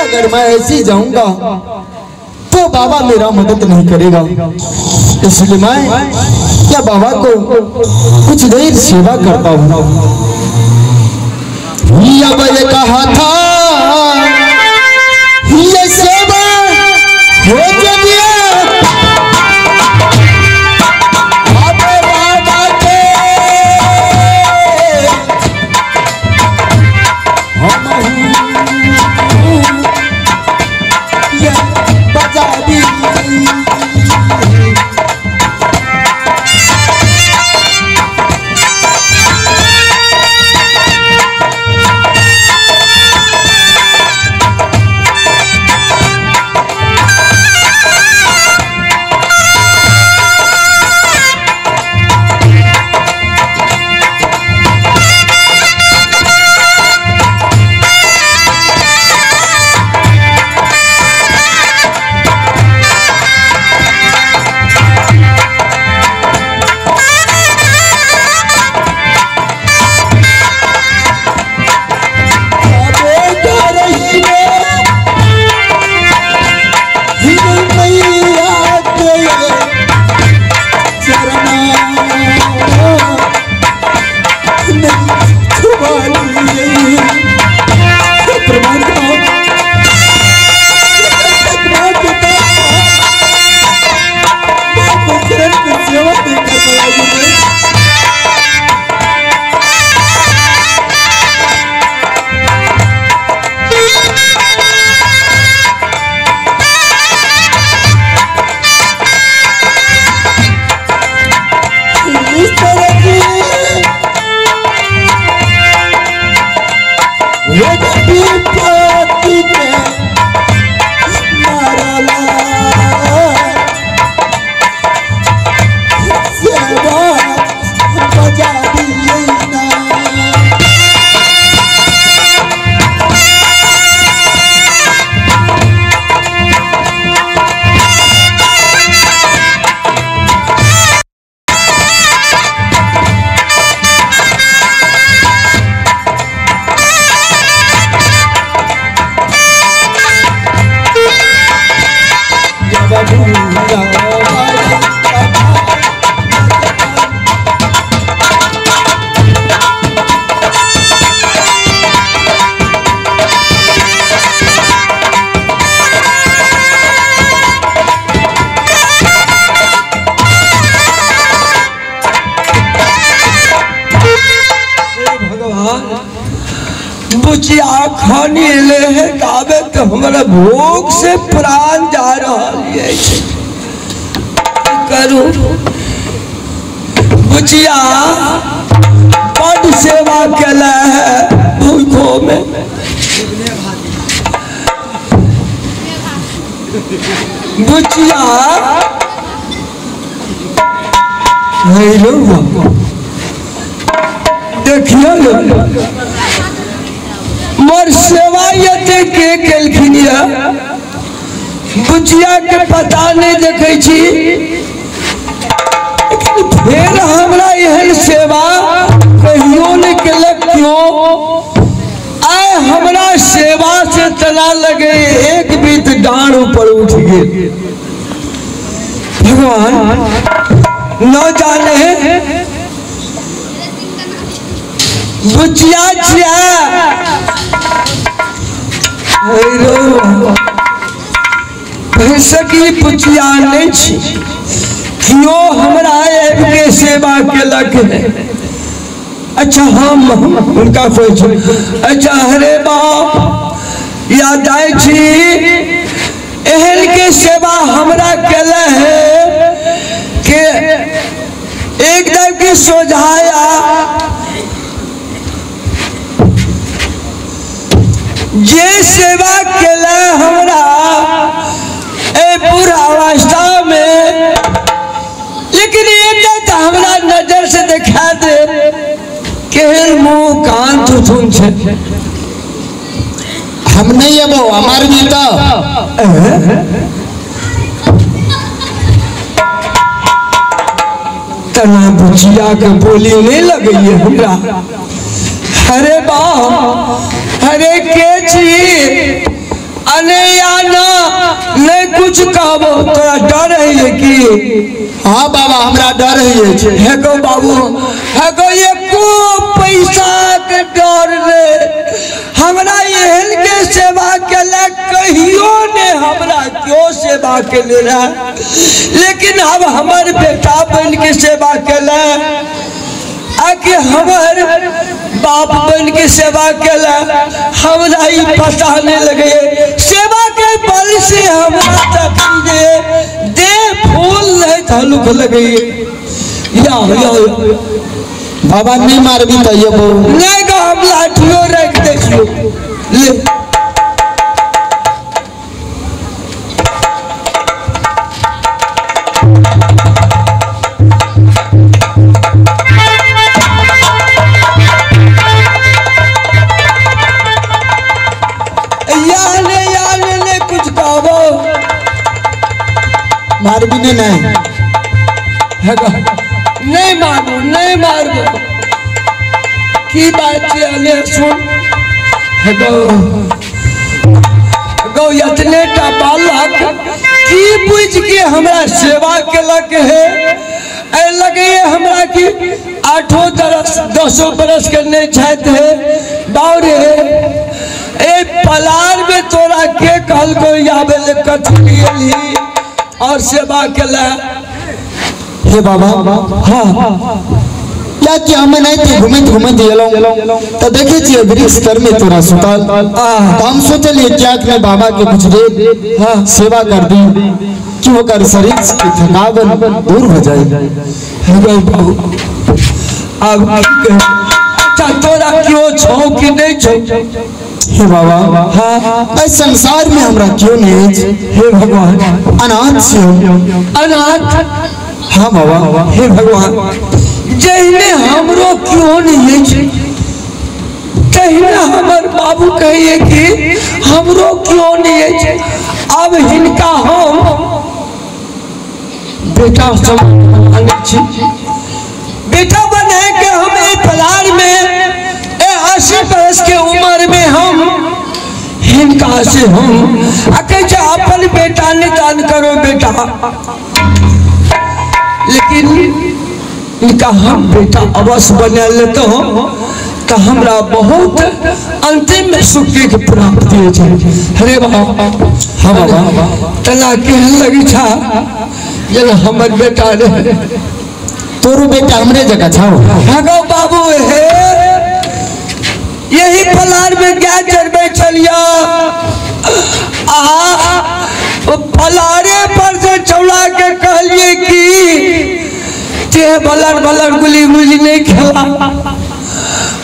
अगर मैं ऐसी जाऊंगा तो बाबा मेरा मदद नहीं करेगा, इसलिए मैं क्या बाबा को कुछ देर सेवा करता हूँ। अब ये कहा था ये सेवा हो जाए बाबा के बजा दी बुचिया खानी ले गावे तो हमारा भूख से प्राण जा रहा है। करूं बुचिया बड़ सेवा कला है भूखों में। बुचिया देखिए मोर सेवा यते के केलखिन बुचिया के पता नहीं देखे छी, लेकिन फिर हमरा यह सेवा कहियो नहीं केलक। क्यों आए हमरा सेवा से तना लगे एक बीत डांड ऊपर उठ गए। भगवान न जाने बुचिया सकी बुचिया नहीं छी, क्यों हमरा के सेवा केलक है। अच्छा हम उनका कोई अच्छा हरे बाप याद आई छी एहन के सेवा हमरा केले है कि एकदम की सोझाया जे सेवा केला हमरा ए बुढ़ावस्था में, लेकिन ये तो हमरा नजर से देखा दे केहन मुंह कान थुथुन छे। हम नहीं अब हमार भी तो तना बुचिया के बोली नहीं लगी है हमरा। अरे बा अरे के छी अने या ना नहीं कुछ कहबो तोरा डर है कि? हाँ बाबा हमरा डर है गो बाबू है गो एको पैसा के डर रे हमरा एहन के सेवा केला कहियो ने हमरा क्यों सेवा केले रहा, लेकिन अब हमार बेटा बन के सेवा केला आके हमार बाप बन के सेवा केला हमरा ही पता नहीं लगे। सेवा के बल से हमरा तक दे फूल नहीं तालुक लगे। या बाबा नहीं मार भी तो ये नहीं का हम लाठियों रख देखियो ले। मार भी नहीं नहीं मारो नहीं मारो की बात है सुन गो इतने टा बालक की बुझ के हमरा सेवा केलक है ऐ लगे हमरा की 8-10 बरस के नहीं छाते है बावरे ए पलार में तोरा के कहल को आवे ले कथली और सेवा केला। हे बाबा हाँ क्या कि हम नहीं थे घूमत येलो तो देखे छी वृक्ष तर में तोरा सुतल तो हम सोचलिए क्या कि बाबा के कुछ दे सेवा कर दी कि वो कर शरीर की थकावट दूर हो जाए। अब तोरा क्यों छो कि नहीं छो? हे बाबा हाँ इस संसार में हमरा क्यों नहीं? हे भगवान अनाथ से अनाथ। हाँ बाबा हे भगवान जैने हमरो क्यों नहीं है, कहीं हमार बाबू कहिए कि हमरो क्यों नहीं है। अब हिनका हम बेटा सब बेटा बने के हम पलार में 80 बरस के उम्र में हम हिनका से हम अपन बेटा निदान करो बेटा, लेकिन इनका हम बेटा अवश्य बना लेते हो तो हमरा बहुत अंतिम में सुख के प्राप्ति हो जाए। अरे बाबा हाँ बाबा तना केहन लगी था जना हमर बेटा रे तोरू बेटा हमरे जगह छाओ। भागो बाबू हे यही पलार में क्या चढ़बे चलिया पलारे पर से चौड़ा के कहलिए कि ते बलर गुली गुली नहीं खेला,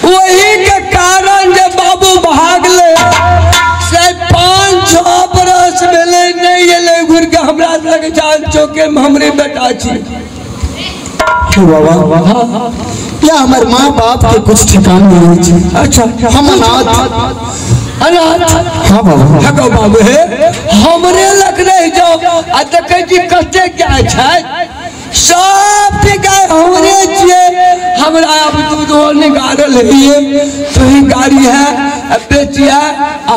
वही के कारण जब बाबू भाग ले से 5-6 बरस मिले नहीं एले घुर के हमरा लग जान चौके में हमरे बेटा छी। बाबा या हमारे माँ बाप के कुछ ठिकान नहीं है। अच्छा हम अनाथ हाँ बाबा हाँ बाबू है हमरे लग रहे जाओ देखे जी कते क्या है सब गाय हमरे छिए हमरा अब दूध निकाल है तो ही गाड़ी है बेचिया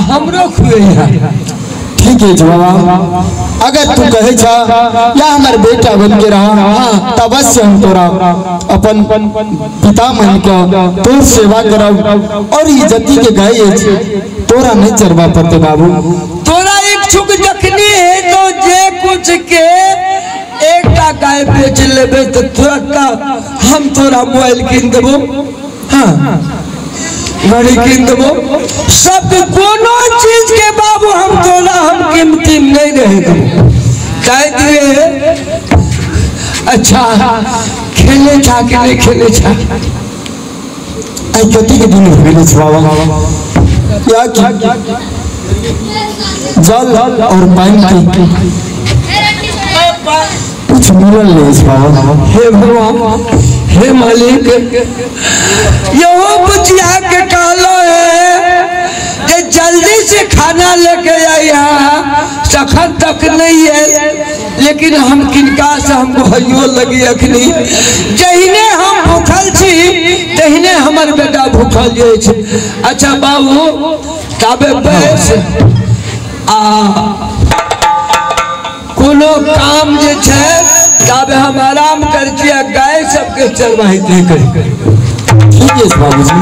हमरो खुए है। ठीक है बाबा अगर तू कहे छा या हमारे बेटा बन के रहा तब अवश्य हम तोरा अपन पिता मन के तोर सेवा करब और इज्जती के गाय तोरा नहीं चरवा पड़ते बाबू। तोरा इच्छुक जखनी है तो जे कुछ के एक गाय बेच लेबे तो तुरंत हम तोरा मोबाइल किन देबो, हाँ घड़ी किन देबो, सब कोनो चीज के बाबू हम तोरा हम कीमती नहीं रहेगा कह दिए। अच्छा खेले छा के नहीं खेले छा आई कति के दिन हो गेले छ बाबा क्या जल और पानी की कुछ मिलल नहीं बाबा। हे भगवान, हे मालिक, यो बुझिया के कहलो है कि जल्दी से खाना लेके आई, यहाँ सखन तक नहीं है, लेकिन हम किनका से हमको हइयो लगी अखनी। जहिने हम भूखल छी तहिने हमर बेटा भूखल जे छै। अच्छा बाबू ताबे बैस कोनो काम जे छै ताबे हम आराम कर छियै, गाय सबके चरवाहित नहीं करी। ठीक है बाबूजी।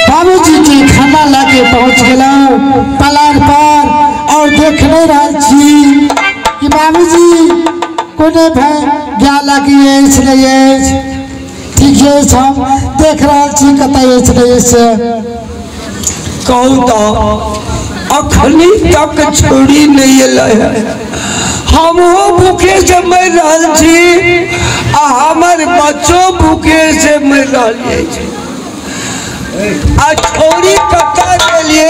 बाबूजी के खाना लाके पहुंच गलौ पलार पर और देख नहीं रहा छी कि बाबूजी कोने भाई गया कि नहीं। ठीक है हम देख रहा छी कतई से कहू तो अखनी तक छोड़ी नहीं है। हम भूखे से मर रहा छी आ हमर बच्चों भूखे से मर रहा है। आ छोरी कक्का के लिए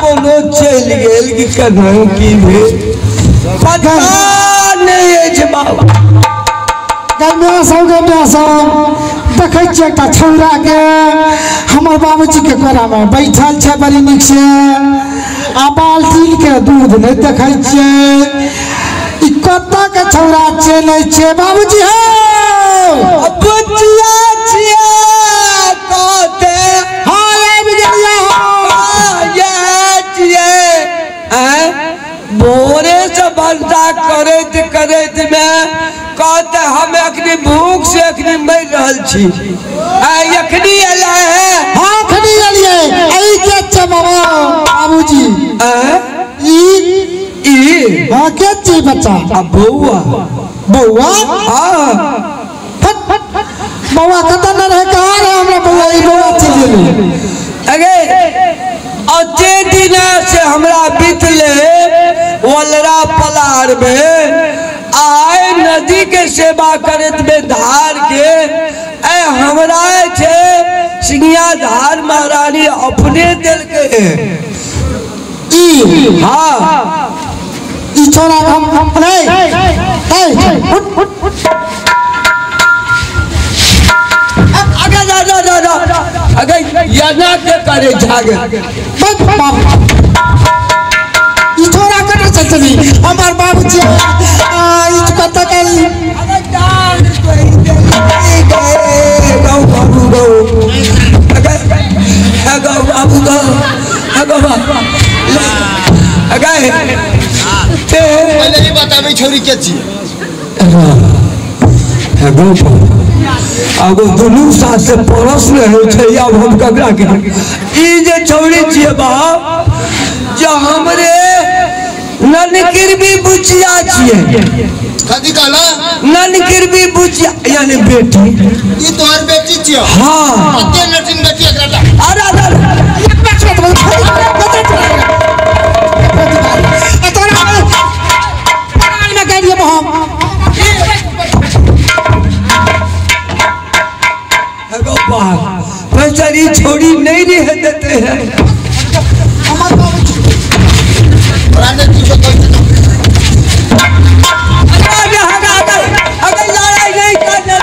कोनो चल गेल कि कन्हू की भी पता नहीं है बाबा। देखे एक छौरा के हमर बाबूजी के कोरा में बैठल है बड़ी निक से आ बाल्टी के दूध नहीं देखे कत्ता के छौरा चले छे बाबूजी हो बुचिया छिया कहते हाँ बोरे से बंदा करत में कहते हम अखनी भूख से अखनी मर रहल छी। अखनी अला है हाँ खनी अलिए आई के छ बाबूजी ई हाँ के छी बच्चा अब बउआ बउआ हाँ बउआ कतन रहे कहाँ रहे हमरा बउआ ई बउआ चली अगे अते दिन से हमरा बीतले वलरा पलार में आए नदी के सेवा करत में धार के ए हमरा छे सिंगिया धार महारानी अपने दिल के हाँ ई छोरा हम नहीं उठ आगे जा अगे yana के करे जागे बस बाबू ई छोरा कर चलती हमार बाबूजी ई कत करी अगे डांड तो ही दे गौ बाबू गौ अगे गौ बाबू गौ अगे ते पहले ही बतावे छोरी के छी गौ अब दुनू साथ से परस रहे थे अब हम ककरा के ई जे छौड़ी छिए बाप जो हमरे ननकिरबी बुचिया छिए कथी कहला ननकिरबी बुचिया यानी बेटी ई तोहर बेटी छियो हाँ कते नटिन बेटी एकराटा अरे एक बात मत बोल तोरा में कह दिए हम बेचारी छोड़ी नहीं रह देते हैं हमार बाबूजी राने तू जो कोई अगर लड़ाई नहीं करने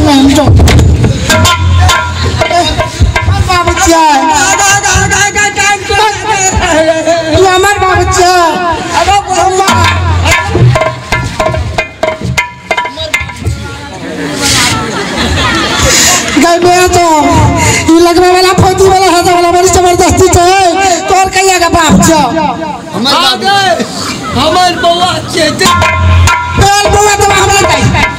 नहीं जो बाबूजी तू हमार बाबूजी तो ये लगने वाला फौजी वाला है वाला बड़ी जबरदस्ती है तोर कहिया का बाप छ हमार बउआ छे तोर बउआ तो हमरा कहि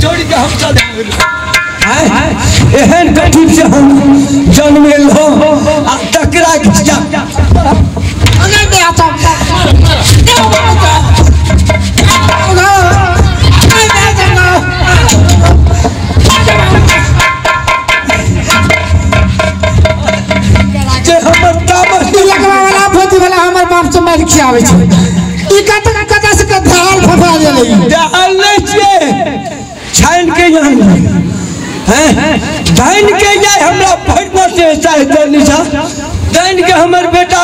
छोड़ी के हम चल एहन कठिन से हम जन्मे लो आ टकरा खिंचा नहीं दे आता जे हमर तामस लगवा वाला फौजी वाला हमर बाप से मार खियावे छै ई कत से के धाल फफा देले डाल नहीं छे छान के यहाँ हैं धान के जाए हमरा पढ़ना से चाहे निशा धान के हमर बेटा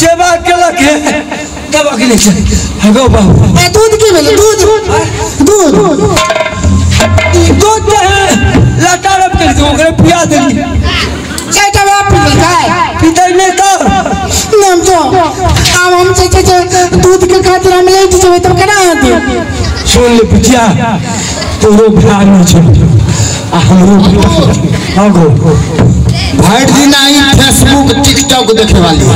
सेवा केलक है तब अगले से हगो बाबू दूध की भेले दूध दूध लटारब कर दो ओकरे पिया देली चाटा बाप पितर नहीं तो नाम तो अब हम से दूध के खातिर हम ले जेबै तब केना हेतै सुन ले पिटिया तोरो ध्यान नहीं छे आ हमरो हगो भर दिन आई फेसबुक टिकटॉक देखे वाली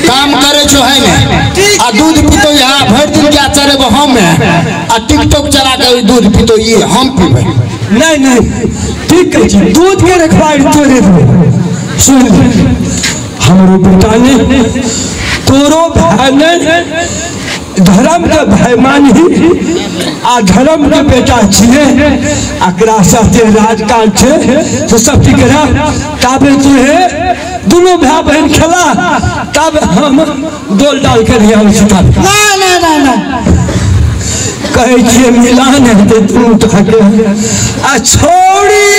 काम करे छो है ने आ दूध पीतो यहाँ भर दिन क्या चले हम आ टिकटॉक चला के दूध पीतो ये हम पीबे नहीं ठीक है दूध के रखवाड़ी तोरे दो सुन ले हमरो बेटा ने तोरो भाई ने धर्म के भाई मानी आ धर्म के बेटा छिए अकरा साथे राजकाज छे तो सब ठीक है ताबे तुहे दोनों भाई बहन खेला तब हम डोल डाल कर हम सिखा ना कहे छिए मिलान है तो तुम उठाके आ छोड़ी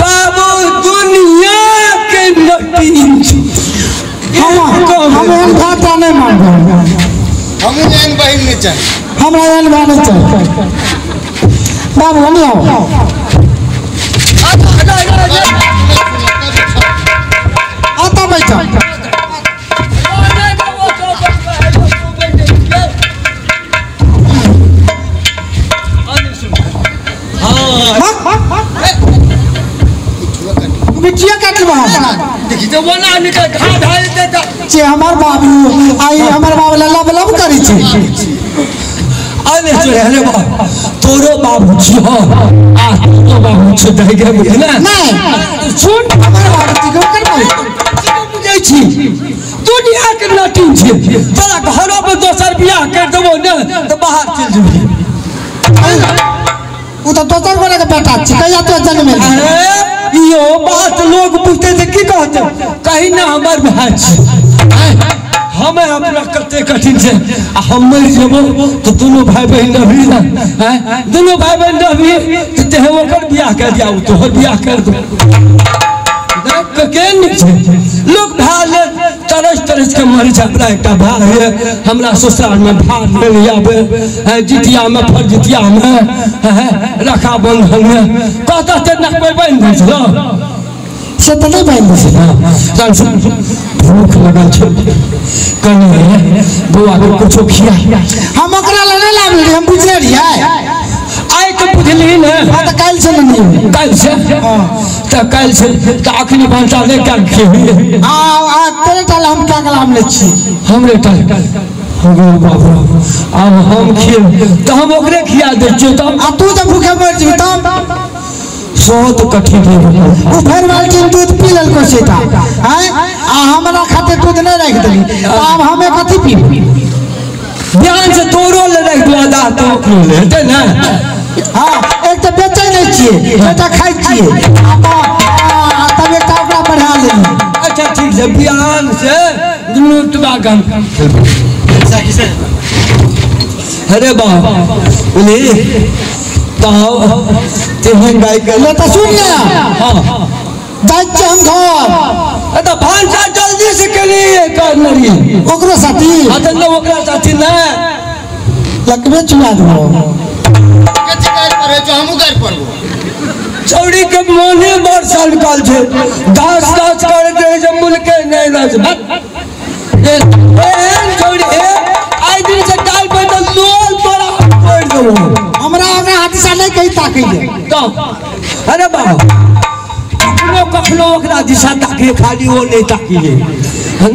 बाबू दुनिया के नटीन हम एहन भाषा नहीं मांगो हम एहन बहिन नहीं चाहिए हमरा एहन भाषा नहीं चाहिए बाबू हम आओ आता बैठो मिठिया काट बहा देखी तो वो ना निकल खा धाल देता जे हमार बाबू आई हमार बाबू लब करी छै अरे जो है रे बाबू तोरो बाबू छी हो आ तोरो बाबू छ दे के बुझे ना नहीं सुन हमार बाबू की गो कर बुझै छी दुनिया के नटीन छी तोरा घरो पे दोसर बियाह कर देबो ना तो बाहर चल जेबी वो तो दोसर गोरे के बेटा छी कहिया तो जन्म में यो बात लोग पूछते थे की कहते कहीं ना हमार भाई छी हमें अपना कते कठिन से हम मर जेबो तो दोनों भाई बहन रही ना दोनों भाई बहन रही तो तेहे ओकर बियाह कर दिया तोहर बियाह कर दो लोग भाले तरस के मर जा एकटा भाई हमरा ससुराल में भार नहीं आवे जितिया में फर जितिया में रखा बंधन में कहता ते ना कोई बन दे से तो नहीं बन दे भूख लगल छै कने बुआ को कुछ खिया हम ओकरा ले लाबली हम बुझले रहिए आइ के बुझली ने तो काल से नहीं काल से तो काल से तो अखनी भांसा ले क्या खेबी आ तेरे टाल हम क्या कलाम ले छी हमरे टाल हो गए बाबू अब हम खेब तो हम ओकरे खिया दे छियो तो आ तू जब भूखे मर जी तब बहुत कठिन है वो फिर बाल्टी दूध पी लेल को सेता हैं आ हमरा खातिर दूध नहीं रख देली अब हमें कथि पी ध्यान से तोरो ले रख दो आधा तो लेते ना हां एक तो बेचे नहीं छिए बेटा खाई छिए तब एक ओकरा बढ़ा ले अच्छा ठीक है ध्यान से दुनू टबा काम अरे बाबा बोले तो तेहन गाय के ले तो सुन ले हां जाय हम घर तो भांसा जल्दी से करिए करनरी ओकरो साथी अतन लोग ओकरा साथी ना लकबे चुला दो के शिकायत पर है जो हमू घर पर चौड़ी के मोने बार साल काल छे दास दास कर दे जे मुल्के नहीं नाच ए चौड़ी ए आई दिन से काल पे तो लोल तोरा छोड़ दो हमरा ओकरा हाथ से नहीं कहीं ताकई दे तो अरे बाबा कखनो ओकरा दिशा ताके खाली वो नहीं ताकी है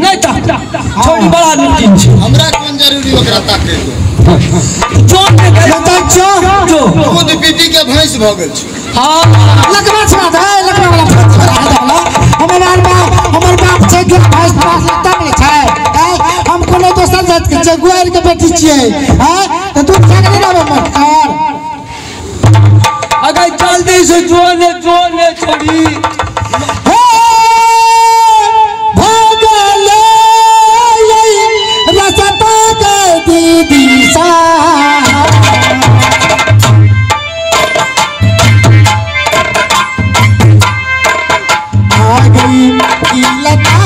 नहीं ताक छोड़ी बड़ा नितिन छे हमरा कौन जरूरी ओकरा ताके जो जो खुद पीटी के भैंस भ गेल छै हां लकबा छुआ दे लकबा वाला हमर बाप छै के भैंस पास लगता नहीं छै हम कोनो दोसर जात के छै गुआर के बेटी छियै हैं तो तू ठग नहीं देबे मत कर अगर जल्दी से जोने छोड़ी भगले रसता के दीदी सा आ गई लता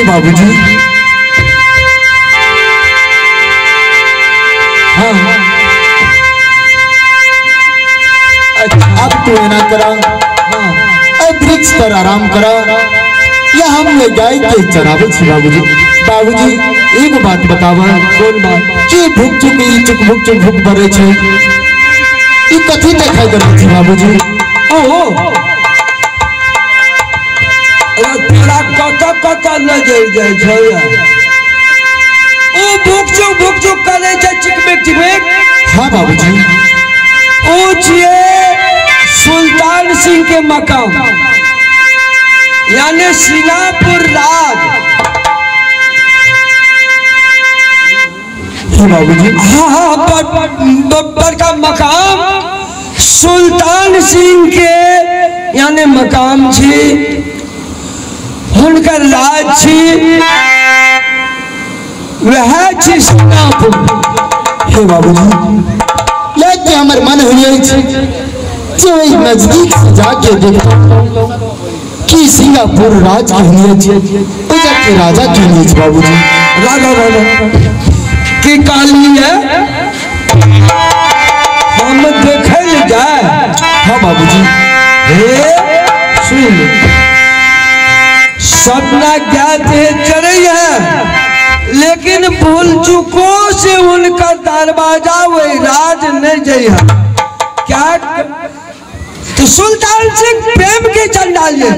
बाबूजी तू ना करा वृक्ष पर आराम करा या हम ले गाय के चरावे छी बाबूजी। बाबूजी एक बात बतावा कौन बात कि भूख चुक ई चुक भूख भरे छे ई कथी देखाई दे छी बाबूजी। ओहो तेरा कत नजर जाय छै ओ भूख चुक करे छै चिकमेक। हाँ बाबूजी ओ छिए सुल्तान सिंह के मकाम यानी सिंगापुर राज। बाबूजी हाँ बड़का मकाम सुल्तान सिंह के यानी मकाम छी हुनकर राज छी वह छी सिंगापुर। हे बाबूजी लेके हमर मन होइए छै जे नजदीक से जाके देखो कि सिंगापुर राज कहलिए छै ओ जाके राजा कहलिए छै बाबूजी। राजा की कहलिए हम देखे जाए। हाँ बाबूजी हे सुन सपना ज्ञात है चढ़े है लेकिन भूल चुको से उनका दरवाजा वही राज नहीं जइहा क्या तो सुल्तान सिंह प्रेम के चंडालिए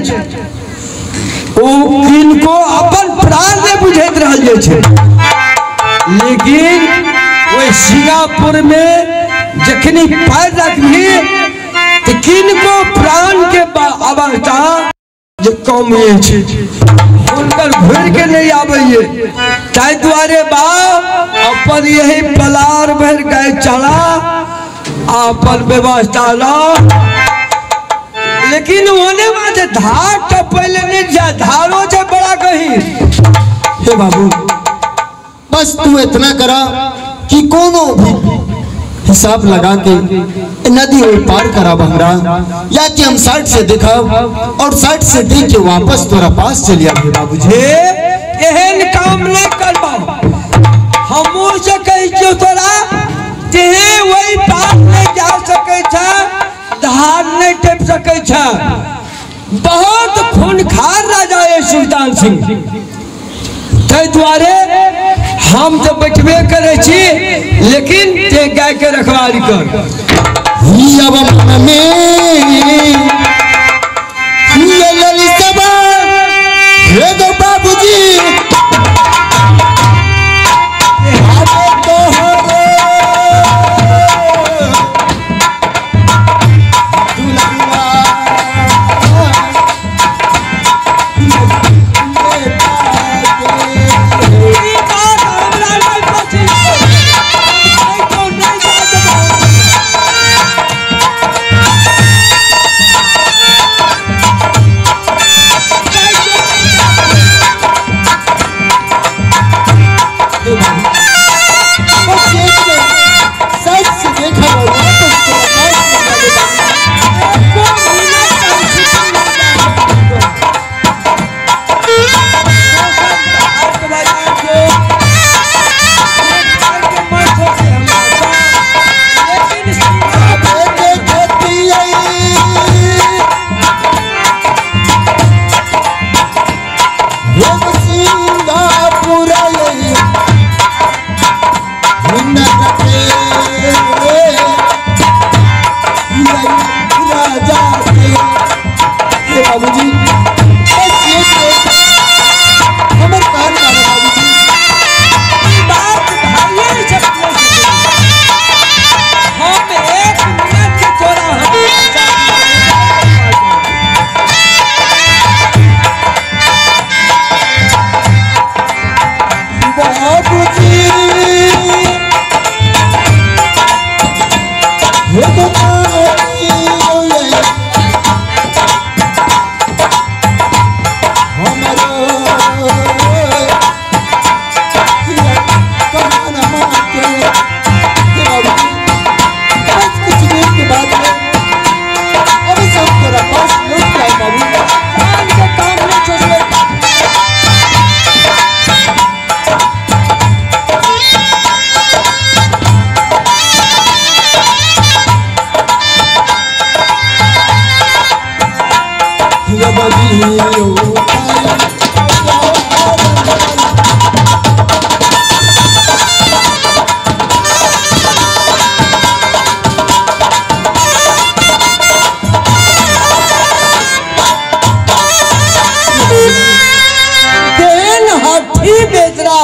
इनको अपन प्राण ने बुझैत रहल छै लेकिन वही सिंगापुर में जखनी पैर रखनी तो किनको प्राण के अवस्था जो कम उनकर घुर के नहीं आबे ताहि दुआरे बाप अपन यही पलार भर गए चला अपन व्यवस्था ला लेकिन होने वाले धार तो पहले नहीं जा धारो से बड़ा गहीर। हे बाबू बस तू इतना करा कि कोनो भी हिसाब लगा के नदी और पार करा हमरा या कि हम साइड से देखा और साइड से देख के वापस तोरा पास चली आगे बाबूजी। एहन काम नहीं करबा हमो से कह तोरा तेहे वही पार नहीं जा सके धार नहीं टेप सके बहुत खूनखार राजा है सुल्तान सिंह ताहि दुआरे हम तो बैठबे करे छी लेकिन ते गाय के रखवाली कर। मन में बाबूजी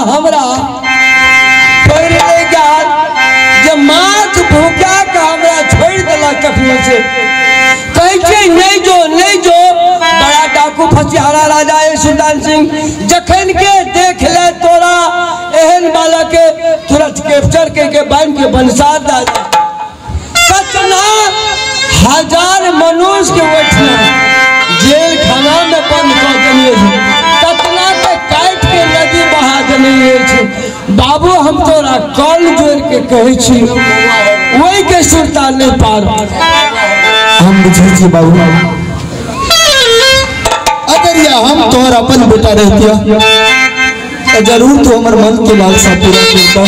हमरा पैर ले गया जे माथ भूखा के हमरा छोड़ दिला कखनो से कहे छै नहीं जो बड़ा डाकू फसियारा राजा है सुल्तान सिंह जखन के देख ले तोरा एहन वाला के तुरंत कैप्चर के बांध के बंसार दा कतना हजार मनुष्य के बैठना जेल खाना में बंद कर देलिए कतना के काट के नदी बहा देलिए बाबू हम तोरा कल जोड़ के कहे छी वही के सुरता नहीं पार हम बुझे छी बाबू अगर या हम तोहर अपन बेटा रहतिया तो जरूर तो हमर मन के लालसा पूरा करता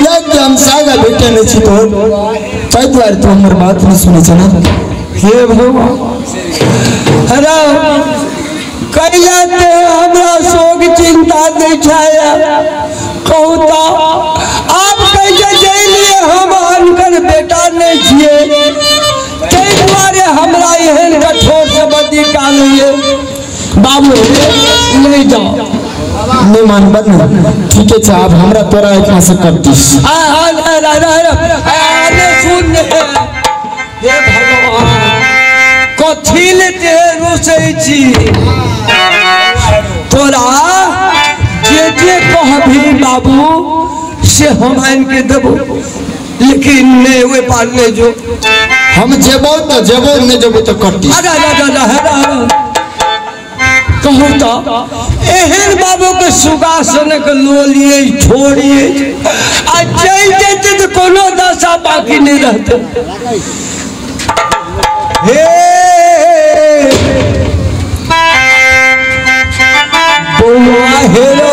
या कि हम सागा बेटा नहीं छी तोहर ताई द्वार तो हमर बात नहीं सुने छ ना हे भगवान अरे कहिया ते हमरा शोक चिंता नहीं छाया कहू तो आप कैसे जइलिए हम अनकर बेटा नहीं छिए कई बारे हमरा एहन कठोर से बदी कालिए बाबू नहीं जाओ नहीं मान बन ठीक है साहब हमरा तोरा इतना से करतीस अरे सुन हे भगवान कथी लेते रुसै छी तोरा जे कहबी बाबू से हम आन के देबो लेकिन नहीं वे पार ले जो हम जेबो तो जेबो नहीं जेबो तो करती कहूँ तो एहन बाबू के सुगासन के लो लिए छोड़िए आ चल जेते तो कोनो दशा बाकी नहीं रहते हे बोलवा हेरो